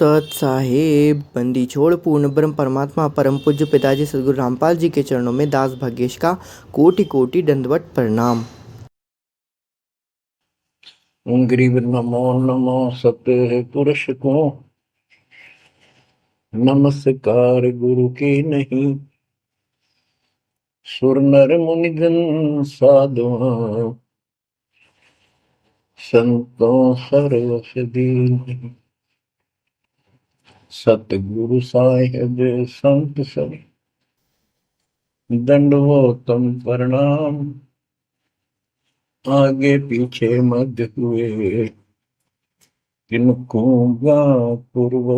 सत साहेब। बंदी छोड़ पूर्ण ब्रह्म परमात्मा परम पूज्य पिताजी सदगुरु रामपाल जी के चरणों में दास भाग्येश का कोटि कोटि दंडवत प्रणाम। गरीब नमो नमो सत्य पुरुष को नमस्कार गुरु की नहीं। सुर नर मुनिगण साधुआ संतों सर्वस दीन। सतगुरु साहिब संत सब दंडवतम प्रणाम। आगे पीछे मध्य हुए तिनको पूर्व।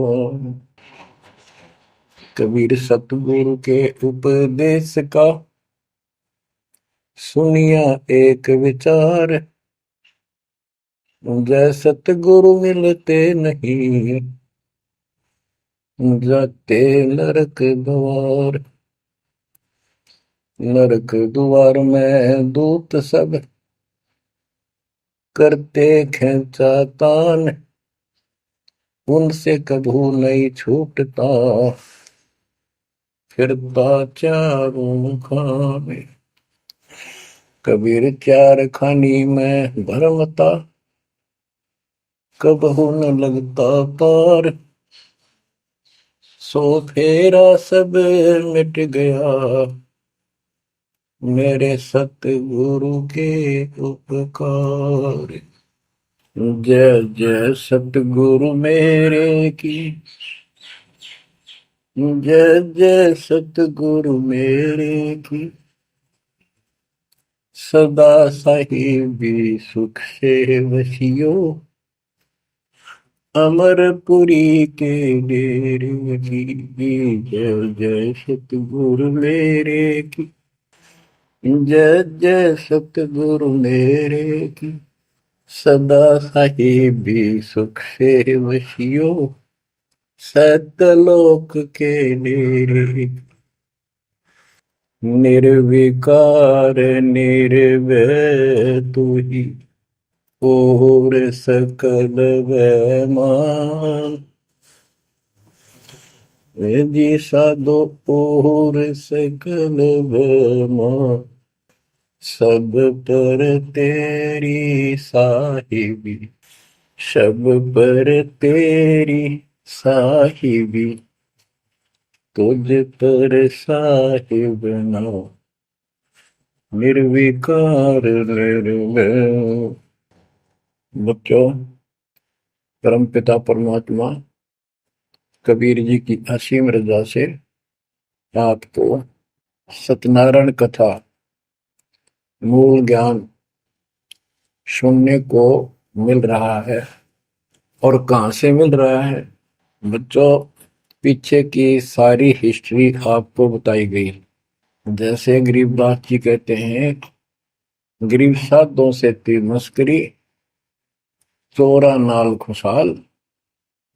कबीर सतगुरु के उपदेश का सुनिया एक विचार। जय सतगुरु मिलते नहीं जाते नरक द्वार। नरक द्वार में दूत सब करते खेचातान। उनसे कभू नहीं छूटता फिरता चारों खाने। कबीर चार खानी में भरमता कबहू न लगता पार। सो फेरा सब मिट गया मेरे सतगुरु के उपकार। जय जय सतगुरु मेरे की। जय जय सतगुरु मेरे की। सदा साहिबी सुख से वसियो अमरपुरी के डेरे की। जय जय सतगुरु मेरे की। जय जय सतगुरु मेरे की। सदा साहिबी सुख से वसियो सतलोक के डेरे। निर्विकार निर्भय तू ही और सकल वैमान। जी साधो और सकल वैमान। सब पर तेरी साहिबी सब पर तेरी साहिबी। तुझ पर साहिब नाम निर्विकार निर्भय। बच्चों, परमपिता परमात्मा कबीर जी की असीम रजा से आपको सत्यनारायण कथा मूल ज्ञान सुनने को मिल रहा है। और कहाँ से मिल रहा है बच्चों? पीछे की सारी हिस्ट्री आपको बताई गई। जैसे गरीबदास जी कहते हैं, गरीब साधों से तीर मस्करी चोरा नाल खुशहाल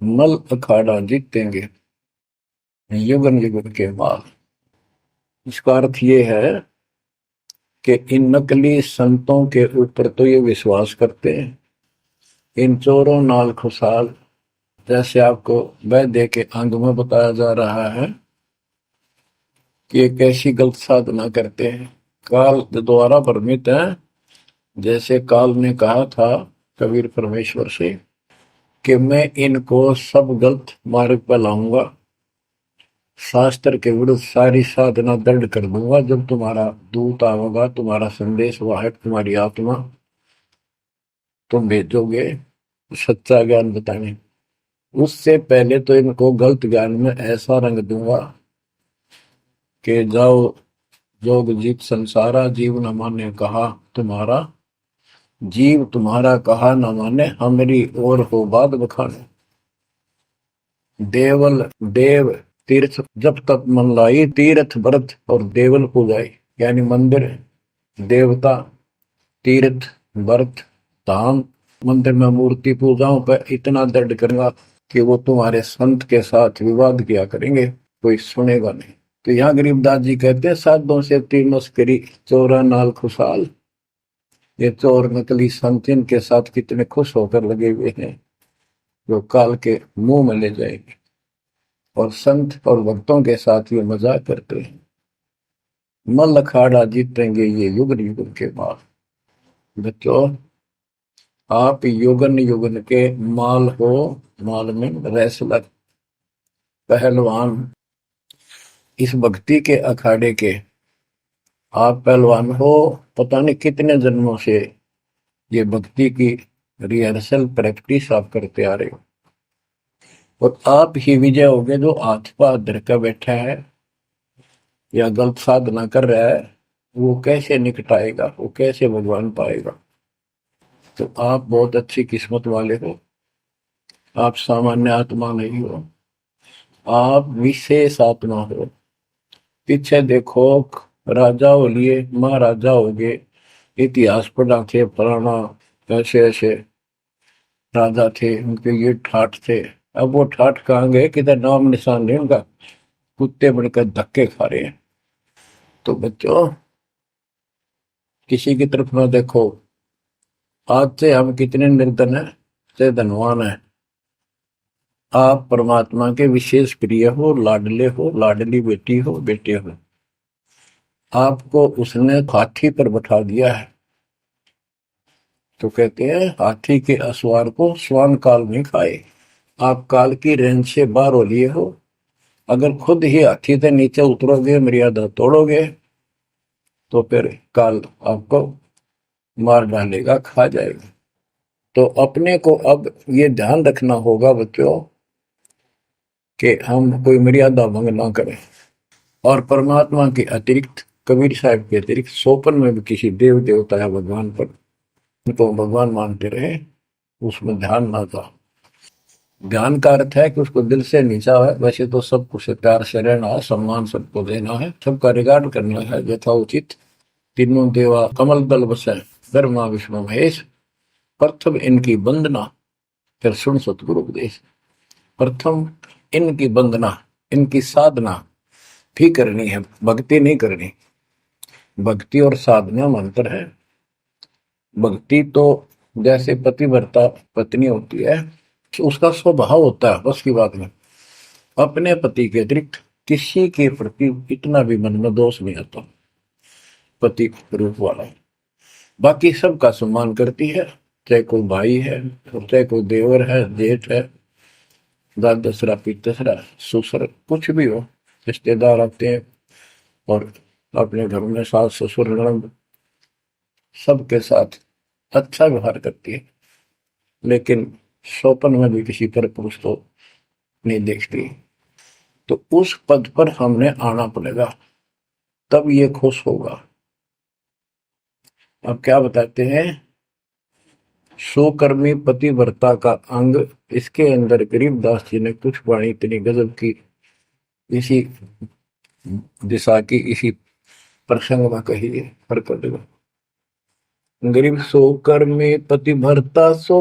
मल अखाड़ा जीतेंगे युगन युगन के बाद। इसका अर्थ ये है कि इन नकली संतों के ऊपर तो ये विश्वास करते हैं, इन चोरों नाल खुशहाल जैसे आपको वैद्य के अंग में बताया जा रहा है कि एक ऐसी गलत साधना करते हैं, काल द्वारा भ्रमित है। जैसे काल ने कहा था कबीर परमेश्वर से कि मैं इनको सब गलत मार्ग पर लाऊंगा, शास्त्र के विरुद्ध सारी साधना दंड कर दूंगा। जब तुम्हारा दूत आवेगा, तुम्हारा संदेश वाहक, तुम्हारी आत्मा, तुम भेजोगे सच्चा ज्ञान बताने, उससे पहले तो इनको गलत ज्ञान में ऐसा रंग दूंगा कि जाओ जोग जीत संसारा। जीव न माने कहा तुम्हारा, जीव तुम्हारा कहा न माने, हमारी ओर हो बाद बखाने। देवल देव तीर्थ जब तक मन लाई, तीर्थ व्रत और देवल पूजाई। यानी मंदिर, देवता, तीर्थ, व्रत, धाम, मंदिर में मूर्ति पूजाओं पर इतना दंड करूंगा कि वो तुम्हारे संत के साथ विवाद किया करेंगे, कोई सुनेगा नहीं। तो यहाँ गरीबदास जी कहते हैं, साधों से तीर मस्करी चोरा नाल खुशहाल। ये चोर नकली संत इनके साथ कितने खुश होकर लगे हुए हैं। जो काल के मुंह में ले जाएगी। और संत और भक्तों के साथ ये मजाक करते हैं, मल अखाड़ा जीतेंगे ये युग युग के बाद। बच्चों, आप युगन युगन के माल हो, माल में रेसलर, पहलवान, इस भक्ति के अखाड़े के आप पहलवान हो। पता नहीं कितने जन्मों से ये भक्ति की रिहर्सल प्रैक्टिस आप करते आ रहे हो, और आप ही विजय होगे जो हाथ पर धर कर बैठा है या गलत साधना कर रहा है, वो कैसे निकटाएगा, वो कैसे भगवान पाएगा। तो आप बहुत अच्छी किस्मत वाले हो, आप सामान्य आत्मा नहीं हो, आप विशेष आत्मा हो। पीछे देखो, राजा हो लिए, महाराजा हो गए, इतिहास पढ़ा थे, फलाना ऐसे ऐसे राजा थे, उनके ये ठाठ थे। अब वो ठाठ कहाँ गए, किधर नाम निशान नहीं उनका, कुत्ते बनकर धक्के खा रहे हैं। तो बच्चों, किसी की तरफ ना देखो। आज से हम कितने निर्धन है से धनवान है। आप परमात्मा के विशेष प्रिय हो, लाडले हो, लाडली बेटी हो, बेटे हो। आपको उसने हाथी पर बैठा दिया है। तो कहते हैं हाथी के असवार को स्वान काल में खाए। आप काल की रेंज से बाहर हो लिए हो। अगर खुद ही हाथी से नीचे उतरोगे, मर्यादा तोड़ोगे, तो फिर काल आपको मार डालेगा, खा जाएगा। तो अपने को अब ये ध्यान रखना होगा बच्चों कि हम कोई मर्यादा भंग ना करें। और परमात्मा के अतिरिक्त, कबीर साहब के अतिरिक्त सोपन में भी किसी देव देवता या भगवान पर उनको भगवान मानते रहे, उसमें ध्यान ना था। ध्यान का अर्थ है कि उसको दिल से नीचा है। वैसे तो सबको से प्यार से रहना है, सम्मान सबको देना है, सबका रिगार्ड करना है यथाउचित। तीनों देवा कमल दल बसे, ब्रह्मा विष्णु महेश, प्रथम इनकी वंदना, फिर सुन सतगुरु उपदेश। प्रथम इनकी वंदना, इनकी साधना भी करनी है, भक्ति नहीं करनी। भक्ति और साधना में अंतर है। भक्ति तो जैसे पतिव्रता पत्नी होती है, उसका स्वभाव होता है, बस की बात नहीं। अपने पति के अतिरिक्त किसी के प्रति इतना भी मन में दोष नहीं आता, पति रूप वाला। बाकी सबका सम्मान करती है, चाहे कोई भाई है, चाहे कोई देवर है, जेठ है, दादसरा, पितसरा, ससुर, कुछ भी हो, रिश्तेदार आते हैं और अपने घर में सास ससुर ननद सबके साथ अच्छा व्यवहार करती है। लेकिन स्वपन में भी किसी पर पुरुष को नहीं देखती। तो उस पद पर हमने आना पड़ेगा, तब ये खुश होगा। अब क्या बताते हैं, सोकर्मी पतिव्रता का अंग, इसके अंदर गरीबदास जी ने कुछ वाणी इतनी गजब की इसी दिशा की, इसी प्रसंग में कही है। गरीब सोकर्मी पतिव्रता सो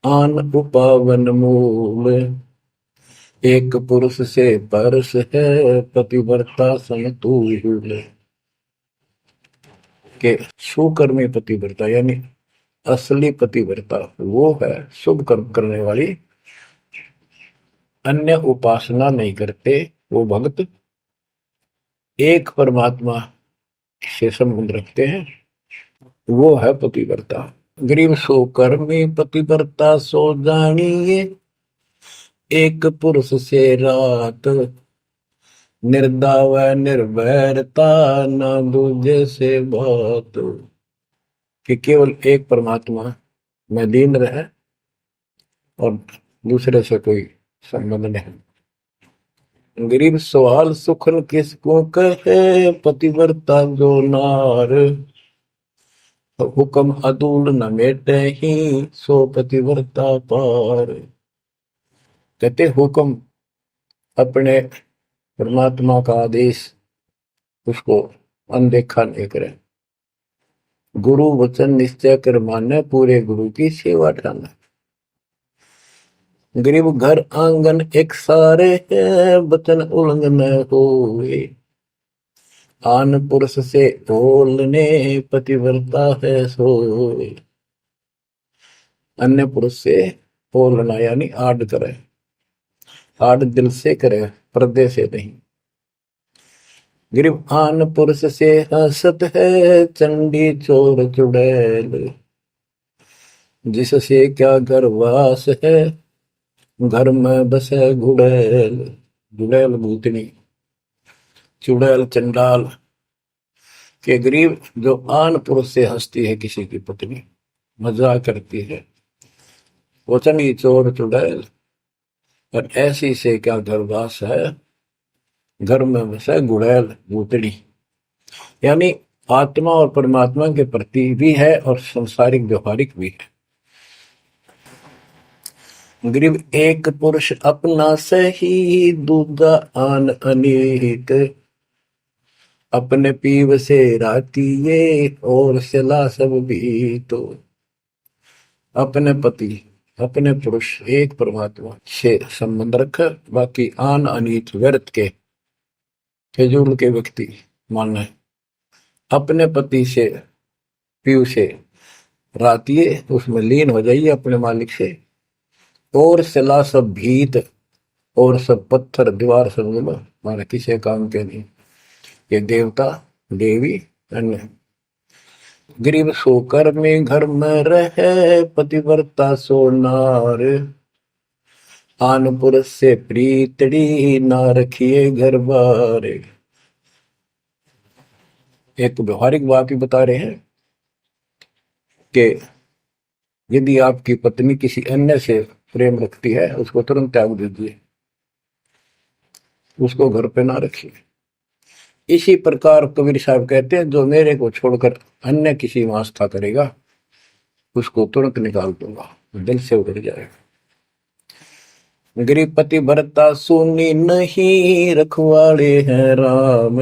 आन उपावन मूल, एक पुरुष से परस है पतिव्रता समतूल। के सुकर्मी पतिव्रता यानी असली पतिव्रता वो है शुभ कर्म करने वाली, अन्य उपासना नहीं करते वो भक्त, एक परमात्मा से संबंध रखते हैं, वो है पतिव्रता। गरीब सो कर्मी पतिव्रता सो जानिए, एक पुरुष से रात, निर्दाव निर्भरता न दूजे से बात। कि केवल एक परमात्मा में लीन रहे और दूसरे से कोई संबंध नहीं। गरीब सवाल सुखन किसको कहे, पतिव्रता जो नार, हुक्म अदूल न मेटे ही सो पतिव्रता पार। कहते हुक्म, अपने परमात्मा का आदेश, उसको अनदेखा नहीं करे। गुरु वचन निश्चय कर माने, पूरे गुरु की सेवा ठाना। गरीब घर आंगन एक सारे है, वचन उल्लंघन होए, आन पुरुष से बोलने पतिव्रता है सोए। अन्य पुरुष से ओलना यानी आड़ करे, आड़ दिल से करे, पर्दे से नहीं। गिरव आन पुरुष से हंसत है चंडी चोर चुड़ैल, जिससे क्या गर्वास है घर में बसे गुड़ैल। गुड़ैल भूतनी, चुड़ैल चंडाल के गरीब जो आन पुरुष से हंसती है किसी की पत्नी, मजाक करती है, वो चंडी चोर चुड़ैल, और ऐसी से क्या गर्वास है घर में बसे गुड़ैल भूतनी। यानी आत्मा और परमात्मा के प्रति भी है और संसारिक व्यवहारिक भी है। गरीब एक पुरुष अपना सही, दूजा आन अनेक, अपने पीव से राती ये और सला सब भी। तो अपने पति, अपने पुरुष एक परमात्मा से संबंध रखकर, बाकी आन अनीत व्यर्थ के फिजूल के व्यक्ति मानना है, अपने पति से पीव से रातिए उसमें लीन हो जाइए अपने मालिक से, और सला सब भीत, और सब पत्थर दीवार सब माना किसी काम के नहीं, ये देवता देवी अन्य। गरीब सोकर में घर में रहे पतिव्रता सोनार, आन पुरुष से प्रीतड़ी ना रखिए घर बार। एक व्यवहारिक बात भी बता रहे हैं कि यदि आपकी पत्नी किसी अन्य से प्रेम रखती है, उसको तुरंत त्याग दीजिए, उसको घर पे ना रखिए। इसी प्रकार कबीर साहब कहते हैं, जो मेरे को छोड़कर अन्य किसी में आस्था करेगा उसको तुरंत निकाल दूंगा, दिल से उतर जाएगा। गरीब पति भरता सुनी नहीं, रखवाड़े हैं राम,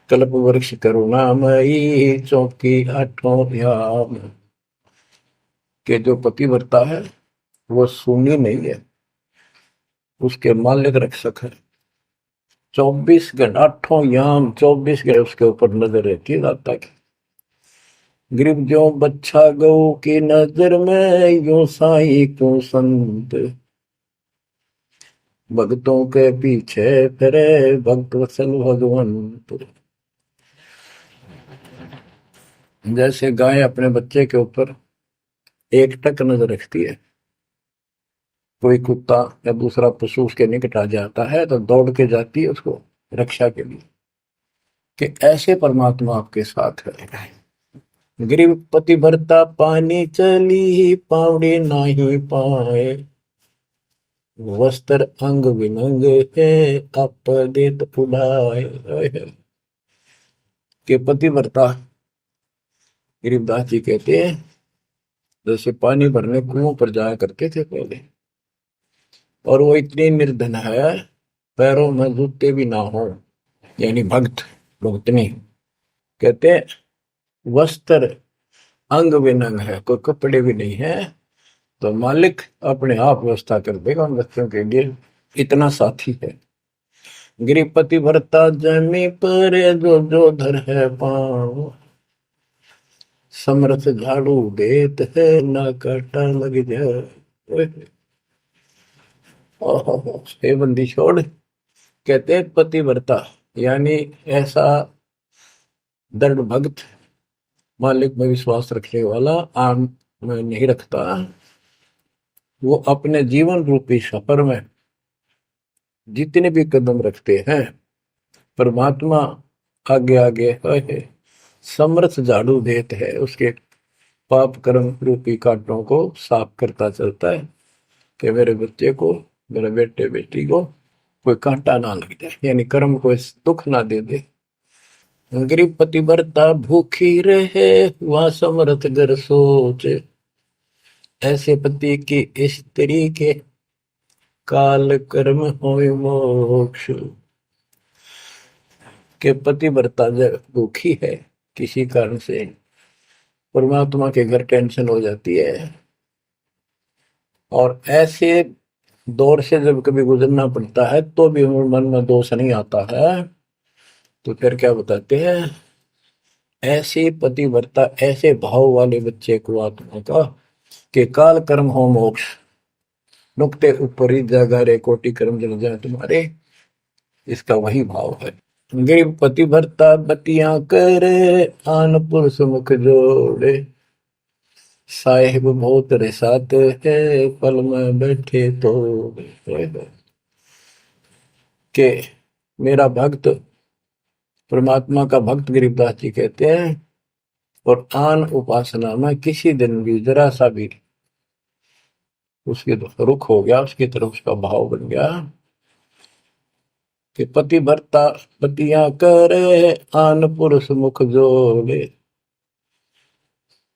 कल्प वृक्ष करुणामयी चौकी आठों याम। के जो पति भरता है वो सुनी नहीं है, उसके मालिक रक्षक है, 24 घंटे आठों याम 24 घंटे उसके ऊपर नजर रहती है दाता की। गरीब जो बच्चा गौ की नजर में, यूं साई को संत, भक्तों के पीछे फिरे भक्त वत्सल भगवंत। जैसे गाय अपने बच्चे के ऊपर एक टक नजर रखती है, कोई कुत्ता या दूसरा पशु उसके निकट आ जाता है तो दौड़ के जाती है उसको रक्षा के लिए, कि ऐसे परमात्मा आपके साथ है। गरीब पति भरता पानी चली, पावड़ी नाही पाए, वस्त्र अंग विनंग है आप देत उड़ाए। के पति भरता गरीबदास जी कहते हैं, जैसे पानी भरने कुओं पर जाया करते थे पहले, और वो इतनी निर्धन है पैरों में जूते भी ना हो, यानी भक्त भक्तनी। कहते हैं वस्त्र अंग विनंग है, कोई कपड़े भी नहीं है, तो मालिक अपने आप व्यवस्था कर देगा उन बच्चों के लिए, इतना साथी है। गृहपति भरता जमी पर जो जो धर है पाँव, समर्थ झाड़ू देत है ना काटा लग जाए। हे बंदी छोड़, कहते हैं पतिव्रता यानी ऐसा दृढ़ भक्त, मालिक में विश्वास रखने वाला, आम में नहीं रखता, वो अपने जीवन रूपी सफर में जितने भी कदम रखते हैं परमात्मा आगे आगे है, समर्थ झाड़ू देते है, उसके पाप कर्म रूपी कांटों को साफ करता चलता है, कि मेरे बच्चे को, मेरे बेटे बेटी को कोई कांटा ना लग जाए, यानी कर्म को दुख ना दे दे। गरीब पतिव्रता भूखी रहे वह समर्थ घर सोच, ऐसे पति की स्त्री के काल कर्म होय मोक्ष। के पतिव्रता जब भूखी है किसी कारण से, परमात्मा के घर टेंशन हो जाती है, और ऐसे दौर से जब कभी गुजरना पड़ता है तो भी मन में दोष नहीं आता है, तो फिर क्या बताते हैं, ऐसे पतिव्रता ऐसे भाव वाले बच्चे को आत्मा का के काल कर्म हो मोक्ष, नुक्ते ऊपर ही जगा रे कोटि कर्म जल जाए तुम्हारे। इसका वही भाव है। गरीब पति भरता बतियां करे, आन पुरुष मुख जोड़े, साहेब बहुत रिसाते है, पल में बैठे तो के मेरा भक्त, परमात्मा का भक्त गरीबदास जी कहते हैं, और आन उपासना में किसी दिन भी जरा सा भी उसके रुख हो गया, उसकी तरफ उसका भाव बन गया कि पति भरता पतियां करे, आन पुरुष मुख जोड़े,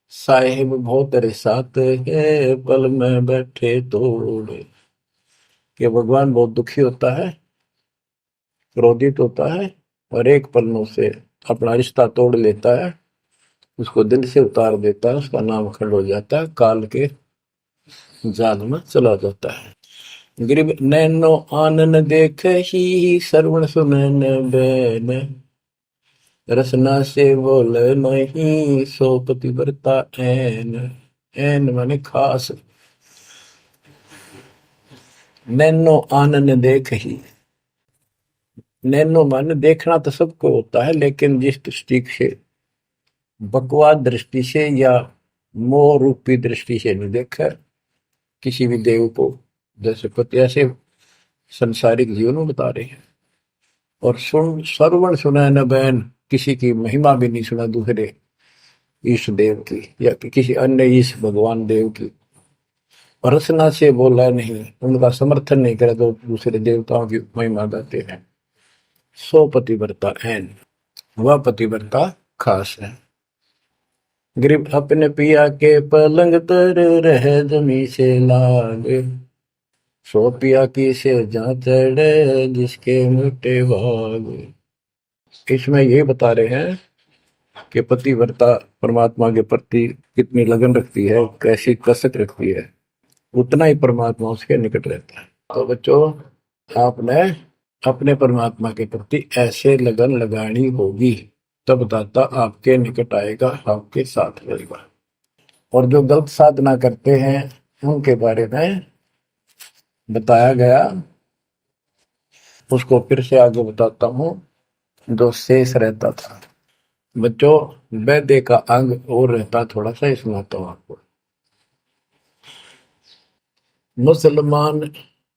साहिब बहुत रिसाते है, पल में बैठे तोड़े। कि भगवान बहुत दुखी होता है, क्रोधित होता है, और एक पल में उसे अपना रिश्ता तोड़ लेता है, उसको दिल से उतार देता है, उसका नाम खंड हो जाता है, काल के जाल में चला जाता है। गरीब नैनो आनन देख ही, श्रवण सुनन बैन, रसना से बोल नहीं, सो पतिव्रता ऐन। ऐन माने खास। नैनो आनन देख ही, नैनो माने देखना तो सबको होता है, लेकिन जिस दृष्टि से, बकवाद दृष्टि से या मोह रूपी दृष्टि से नहीं देखा किसी भी देव को, जैसे पति ऐसे संसारिक जीवन में बता रहे हैं। और सुन श्रवण सुना न बैन, किसी की महिमा भी नहीं सुना दूसरे ईश देव की या किसी अन्य ईश भगवान देव की, और रसना से बोला नहीं, उनका समर्थन नहीं करे तो दूसरे देवताओं की महिमा गाते हैं। सो पतिव्रता ऐन, वह पतिव्रता खास है। गरीब अपने पिया के पलंग तर रह जमी से लागे, सो पिया की से जहाँ चढ़े, जिसके मोटे भाग। इसमें ये बता रहे हैं कि पतिव्रता परमात्मा के प्रति कितनी लगन रखती है, कैसी कसक रखती है, उतना ही परमात्मा उसके निकट रहता है। तो बच्चों, आपने अपने परमात्मा के प्रति ऐसे लगन लगानी होगी, तब दाता आपके निकट आएगा, आपके साथ रहेगा। और जो गलत साधना करते हैं उनके बारे में बताया गया, उसको फिर से आगे बताता हूं। जो शेष रहता था बच्चों, वैद्य का अंग और रहता थोड़ा सा, इसमें आता हूं आपको। मुसलमान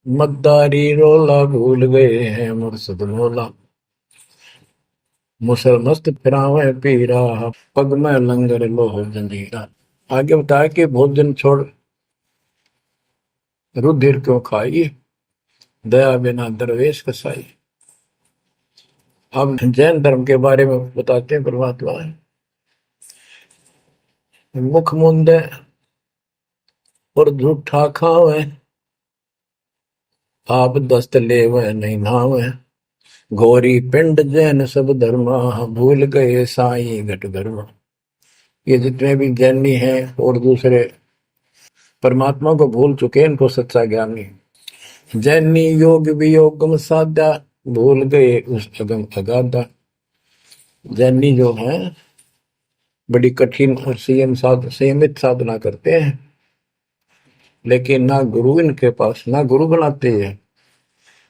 मद्दारी रोला भूल गए हैं मुर्शद मौला, मुसलमस्त फिरावे पीरा, पग में लंगर लोह जंजीरा। आगे बताया कि भोजन छोड़ रुधिर क्यों खाई, दया बिना दरवेश कसाई। अब जैन धर्म के बारे में बताते हैं परमात्मा। मुख मुंदे और झूठा खावे, आप दस्त लेवे नहीं नावे, घोरी पिंड जैन सब धर्मा, भूल गए साई घट धर्मा। ये जितने भी जैनी हैं और दूसरे परमात्मा को भूल चुके, इनको सच्चा ज्ञान नहीं। जैनी योग वियोगम साधा, भूल गए उस अगम अगाधा। जैनी जो है बड़ी कठिन और संयमित साधना करते हैं, लेकिन ना गुरु इनके पास, ना गुरु बनाते हैं,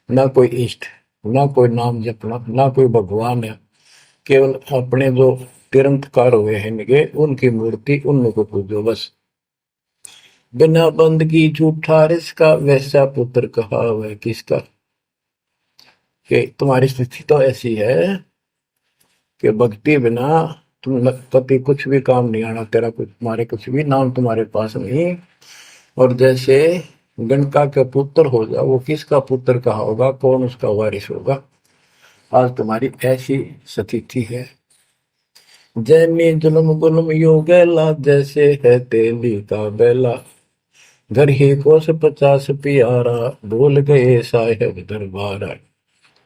ना कोई इष्ट, ना कोई नाम जपना, ना कोई भगवान है। केवल अपने जो तिरंतकार हुए हैं इनके, उनकी मूर्ति, उनको पूजो बस। बिना बंदगी झूठा रिसका, वैसा पुत्र कहा वह किसका। कि तुम्हारी स्थिति तो ऐसी है कि भक्ति बिना तुम कभी कुछ भी काम नहीं आना, तेरा कुछ, तुम्हारे कुछ भी नाम तुम्हारे पास नहीं। और जैसे गणका का पुत्र हो जा, वो किसका पुत्र कहा होगा, कौन उसका वारिस होगा। आज तुम्हारी ऐसी स्थिति है। जैनी जुल्म गुल्म योगेला, जैसे है तेली का बेला, घर ही कोस 50 प्यारा, भूल गए साहेब दरबारा।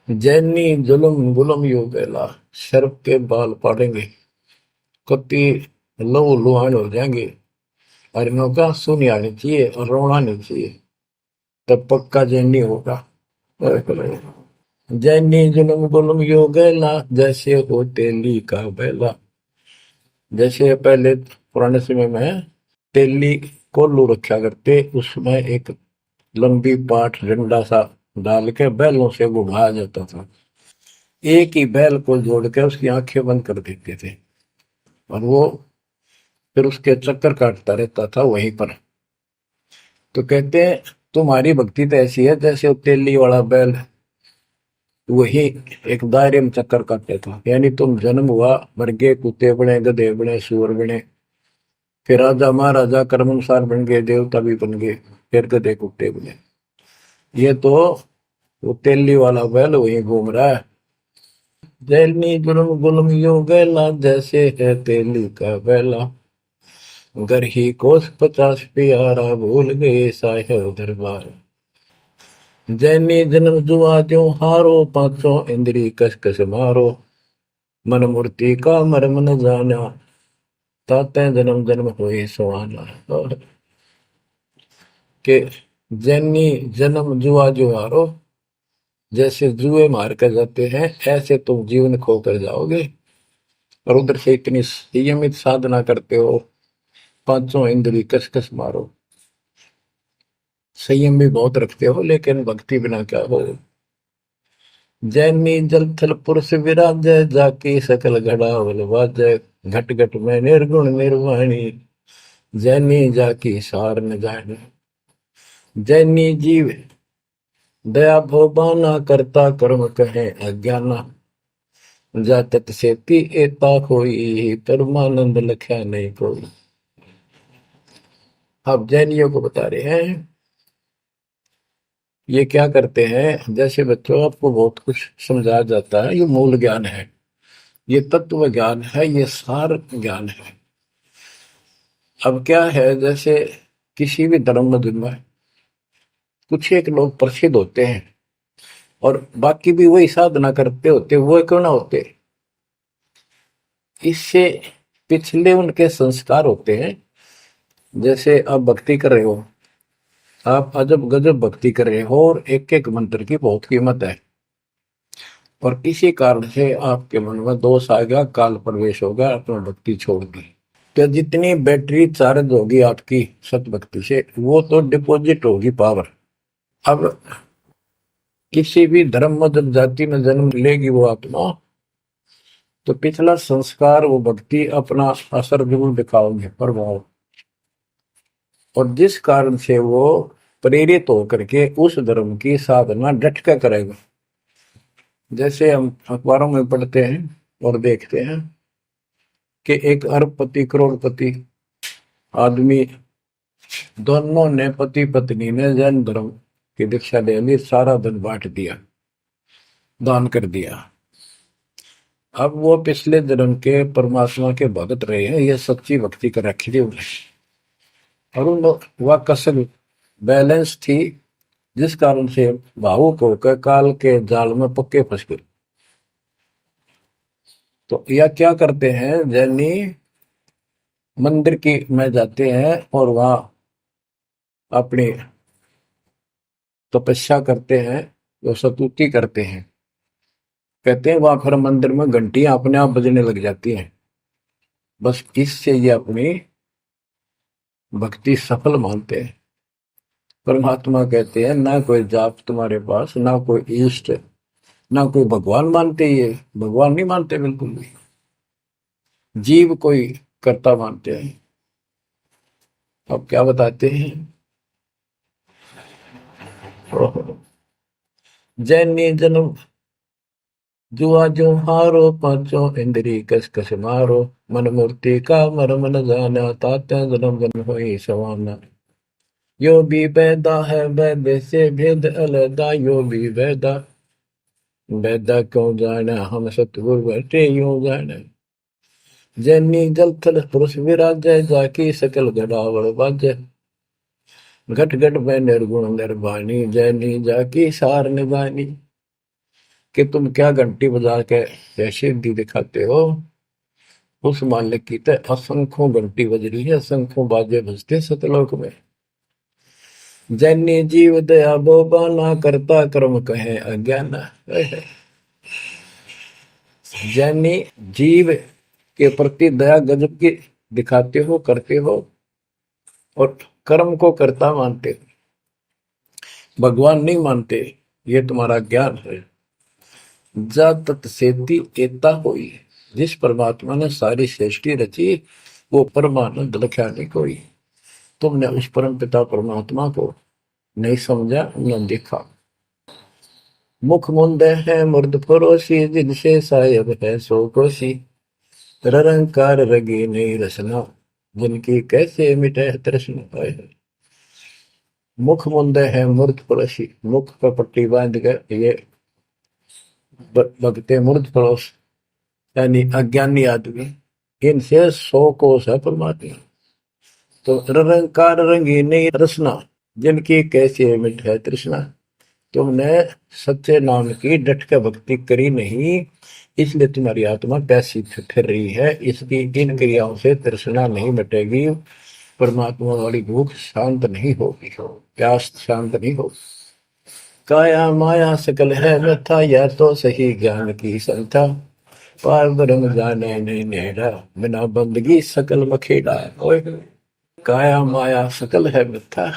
जैनी जुल्म गुल्म योगेला, सर्प के बाल पाड़ेंगे, कति लहू लुहान हो जाएंगे, और इनका सुनी आनी चाहिए और रोना नहीं चाहिए, तब पक्का जैनी होगा। जैनी जुल्म गुल्म योगेला, जैसे हो तेली का बेला। जैसे पहले पुराने समय में तेली कोल्लू रखा करते, उसमें एक लंबी पाठ डंडा सा डाल के बैलों से घुमाया जाता था। एक ही बैल को जोड़ के उसकी आंखें बंद कर देते थे और वो फिर उसके चक्कर काटता रहता था वहीं पर। तो कहते हैं तुम्हारी भक्ति तो ऐसी है जैसे वो तेली वाला बैल वही एक दायरे में चक्कर काटते था। यानी तुम जन्म हुआ, मर गए, कुत्ते बने, गधे बने, सूअर बने, फिर राजा महाराजा कर्मानुसार बन गए, देवता भी बन गए, फिर गधे कुत्ते बने। ये तो वो तेली वाला बैल वही घूम रहा है। जैनी जुलम गुलम यो गैला, जैसे है तेली का बैला, घर ही कोस 50 प्यारा, भूल गए साहेब दरबार। जैनी जन्म जुआ त्यों हारो, पांचों इंद्री कस कस मारो, मन मूर्ति का मर्म न जाना, ताते जन्म जन्म हुए सुहाना। और के जैनी जन्म जुआ जो हारो, जैसे जुए मार कर जाते हैं ऐसे तुम जीवन खो कर जाओगे। और उधर से इतनी संयमित साधना करते हो, पांचों इंद्री कस कस मारो, संयम भी बहुत रखते हो, लेकिन भक्ति बिना क्या हो। जैनी जल थल पुरुष विराजय, जाकी सकल घड़ावल वाजय, घट घट में निर्गुण निर्वाणी, जैनी जाकी सार न जाने। जैनी जीव दया भोबाना, करता कर्म कहे अज्ञाना, जातत सेती एता कोई, परमानंद लख्या नहीं कोई। अब जैनियों को बता रहे हैं ये क्या करते हैं। जैसे बच्चों आपको बहुत कुछ समझाया जाता है, ये मूल ज्ञान है, ये तत्व ज्ञान है, ये सार ज्ञान है। अब क्या है, जैसे किसी भी धर्म मत में कुछ एक लोग प्रसिद्ध होते हैं और बाकी भी वही साधना करते होते, वो क्यों ना होते, इससे पिछले उनके संस्कार होते हैं। जैसे आप भक्ति कर रहे हो, आप अजब गजब भक्ति कर रहे हो और एक एक मंत्र की बहुत कीमत है, और किसी कारण से आपके मन में दोष आ गया, काल प्रवेश होगा, अपना भक्ति छोड़ दी, तो जितनी बैटरी चार्ज होगी आपकी सत भक्ति से वो तो डिपॉजिट होगी पावर। अब किसी भी धर्म मत जाति में जन्म लेगी वो आत्मा, तो पिछला संस्कार वो भक्ति अपना असर जरूर दिखाओगे, प्रभाव। और जिस कारण से वो प्रेरित होकर के उस धर्म की साधना डट कर करेगा। जैसे हम अखबारों में पढ़ते हैं और देखते हैं कि एक अरबपति करोड़पति आदमी दोनों ने, पति पत्नी ने जैन धर्म की दीक्षा ले ली, सारा धन बांट दिया, दान कर दिया। अब वो पिछले जन्म के परमात्मा के भगत रहे हैं, ये सच्ची भक्ति कर रखी थी उन्हें, और उन वह कसर बैलेंस थी, जिस कारण से भावुक होकर काल के जाल में पक्के फंस गए। तो यह क्या करते हैं, जैनी मंदिर की में जाते हैं और वहां अपनी तपस्या करते हैं, तो स्तुति करते हैं। कहते हैं वहां फिर मंदिर में घंटियां अपने आप बजने लग जाती हैं। बस इससे ये अपनी भक्ति सफल मानते हैं। परमात्मा कहते हैं ना कोई जाप तुम्हारे पास, ना कोई इष्ट, ना कोई भगवान मानते, ये भगवान नहीं मानते बिल्कुल भी, जीव कोई कर्ता मानते हैं। अब क्या बताते हैं, जैनी जन्म जुआ जो हारो, पांचों इंद्री कस कस मारो, मन मूर्ति का मर्म न जाना, ताते जन्म जन्म होई सवाना। यो भी वैदा है वैद से भेद अलगा, यो भी वैदा, वैदा क्यों जाना, हम सतगुरु बैठे यूं जाना। जैनी जल थल पुरुष विराजय, जाकी सकल घड़ावल बाजय, घट घट में निर्गुण निर्वाणी, जैनी जाकी सार निभानी। कि तुम क्या घंटी बजा के ऐसे दी दिखाते हो, उस मालिक की तो असंख्यों घंटी बज रही है, असंख्यों बाजे बजते सतलोक में। जैनी जीव दया बोबाना, करता कर्म कहे अज्ञाना। जैनी जीव के प्रति दया गजब की दिखाते हो, करते हो, और कर्म को कर्ता मानते, भगवान नहीं मानते, ये तुम्हारा ज्ञान है। जा तत्सेती एता होई, जिस परमात्मा ने सारी सृष्टि रची वो परमानंद लख्या नहीं कोई। तुमने उस परम पिता परमात्मा को नहीं समझा, न देखा। मुख मुंदे है मुर्द फरोशी, जिनसे सायब है सो कोशी। निरंकार रगी नहीं रसना, जिनकी कैसे मिटे तृष्णा पाए। मुख मुंदे है मुर्द फरोशी, मुख पर पट्टी बांध कर ये भगते मूर्ध पड़ोस यानी अज्ञानी आदमी, इनसे 100 कोस है परमात्मा। तो निरंकार रंगीन रसना, जिनकी कैसी मिट है तृष्णा। तुमने सच्चे नाम की डट के भक्ति करी नहीं, इसलिए तुम्हारी आत्मा प्यासी फिर रही है। इसकी इन क्रियाओं से तृष्णा नहीं मिटेगी, परमात्मा वाली भूख शांत नहीं होगी, प्यास शांत नहीं होगी। काया माया सकल है व्यथा, यह तो सही ज्ञान की संथा। पार ब्रह्म जाने नहीं नेड़ा, बिना बंदगी सकल मखेड़ा। ओए काया माया सकल है मिथ्या,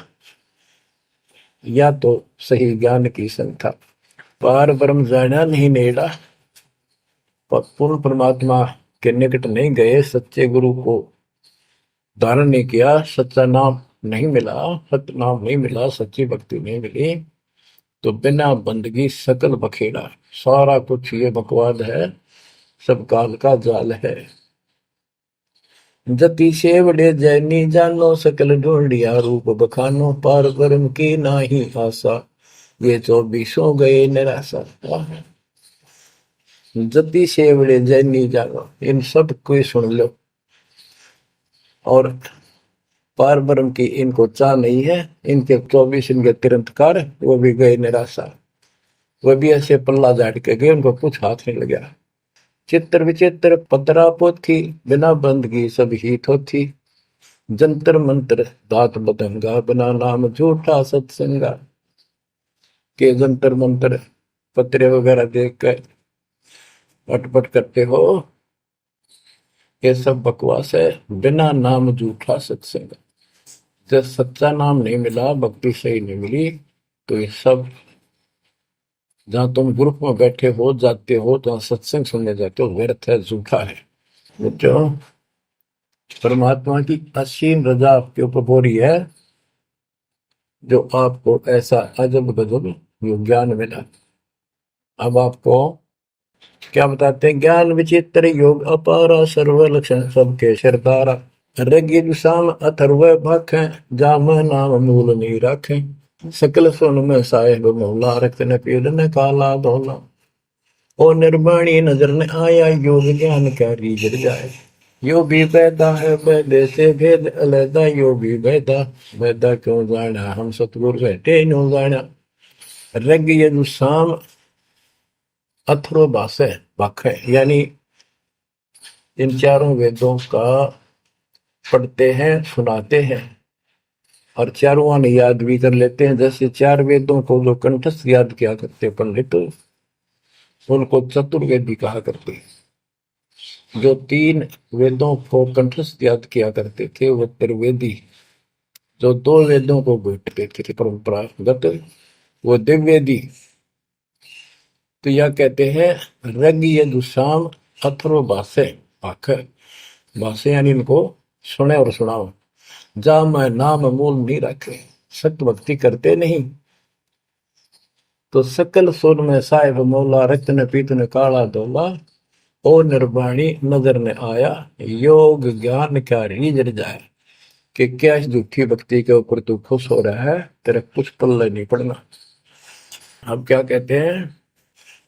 या तो सही ज्ञान की संथा। पार ब्रह्म जाना नहीं नेड़ा, पूर्ण परमात्मा के निकट नहीं गए, सच्चे गुरु को धारण नहीं किया, सच्चा नाम नहीं मिला, सत्य नाम नहीं मिला, सच्ची भक्ति नहीं मिली, तो बिना बंदगी सकल बखेड़ा। सारा कुछ ये बकवाद है, सब काल का जाल है। जति सेवड़े जैनी जानो, सकल ढूंढिया रूप बखानो। पार ब्रह्म की नाही आशा, ये 24 गए निराशा। जति सेवड़े जैनी जानो, इन सब को सुन लो। और पार ब्रह्म की इनको चाह नहीं है, इनके 24 इनके तिरंतकार, वो भी गए निराशा। वो भी ऐसे पल्ला झाड़ के गए, उनको कुछ हाथ नहीं लगा। चित्र विचित्र पतरा पोथी, बिना बंदगी सब ही थोथी। जंतर मंत्र दात बदंगा, बिना नाम झूठा सत्संगा। के जंतर मंत्र पत्रे वगैरह देख कर अटपट करते हो, ये सब बकवास है। बिना नाम झूठा सत्संग, जब सच्चा नाम नहीं मिला, भक्ति सही नहीं मिली, तो ये सब जहां तुम ग्रुप में बैठे हो, जाते हो, जहां सत्संग सुनने जाते हो, व्यर्थ है, झूठा है। जो परमात्मा की असीम रजा आपके ऊपर हो रही है, जो आपको ऐसा अजब गजब ज्ञान मिला। अब आपको क्या बताते हैं? ज्ञान विचित्र योग अपारा, सर्व लक्षण सबके सरदारा। ऋग्वेद साम अथर्व भाखें, जाम नाम मूल नहीं राखें। सकल सुन में साहेब मौला, रक्त न पीड़ न काला धोला। ओ निर्वाणी नजर न आया, योग ज्ञान का रीझ जाए। यो भी वैदा है वैदे से भेद अलैदा, यो भी वैदा वैदा क्यों जाना, हम सतगुरु बैठे नो जाना। ऋग्वेद साम अथर्व भाखे, यानी इन चारों वेदों का पढ़ते हैं, सुनाते हैं, और चारों आने याद भी कर लेते हैं। जैसे 4 वेदों को जो कंठस्थ याद किया करते पंडित, उनको चतुर्वेदी कहा करते हैं। जो 3 वेदों को कंठस्थ याद किया करते थे वो त्रिवेदी। जो 2 वेदों को बैठते थे परंपरागत, वो दिव्यवेदी। तो यह कहते हैं रग यजु साम अथर्व भाषे, भाषे यानी इनको सुने और सुनाओ। जा मैं नाम मूल नहीं रखे, सत्य भक्ति करते नहीं, तो सकल सुर में साहिब मौला, रक्त न पीत न काला धोला। ओ निर्वाणी नजर ने आया, योग ज्ञान क्या रीझ जाए। कि क्या इस झूठी भक्ति के ऊपर तू खुश हो रहा है, तेरे कुछ पल्ले नहीं पड़ना। अब क्या कहते हैं?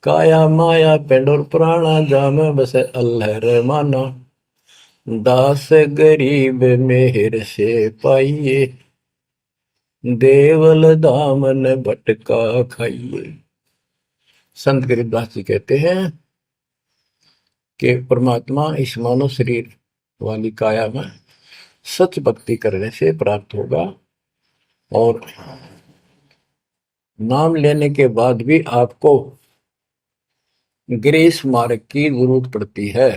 काया माया पेंड और पुराना, जा में बसे अल्लाह रहमाना। दास गरीब मेहर से पाइए, देवल दामन भटका खाइए। संत गरीबदास जी कहते हैं कि परमात्मा इस मानव शरीर वाली काया में सच भक्ति करने से प्राप्त होगा, और नाम लेने के बाद भी आपको ग्रेस मार्ग की जरूरत पड़ती है।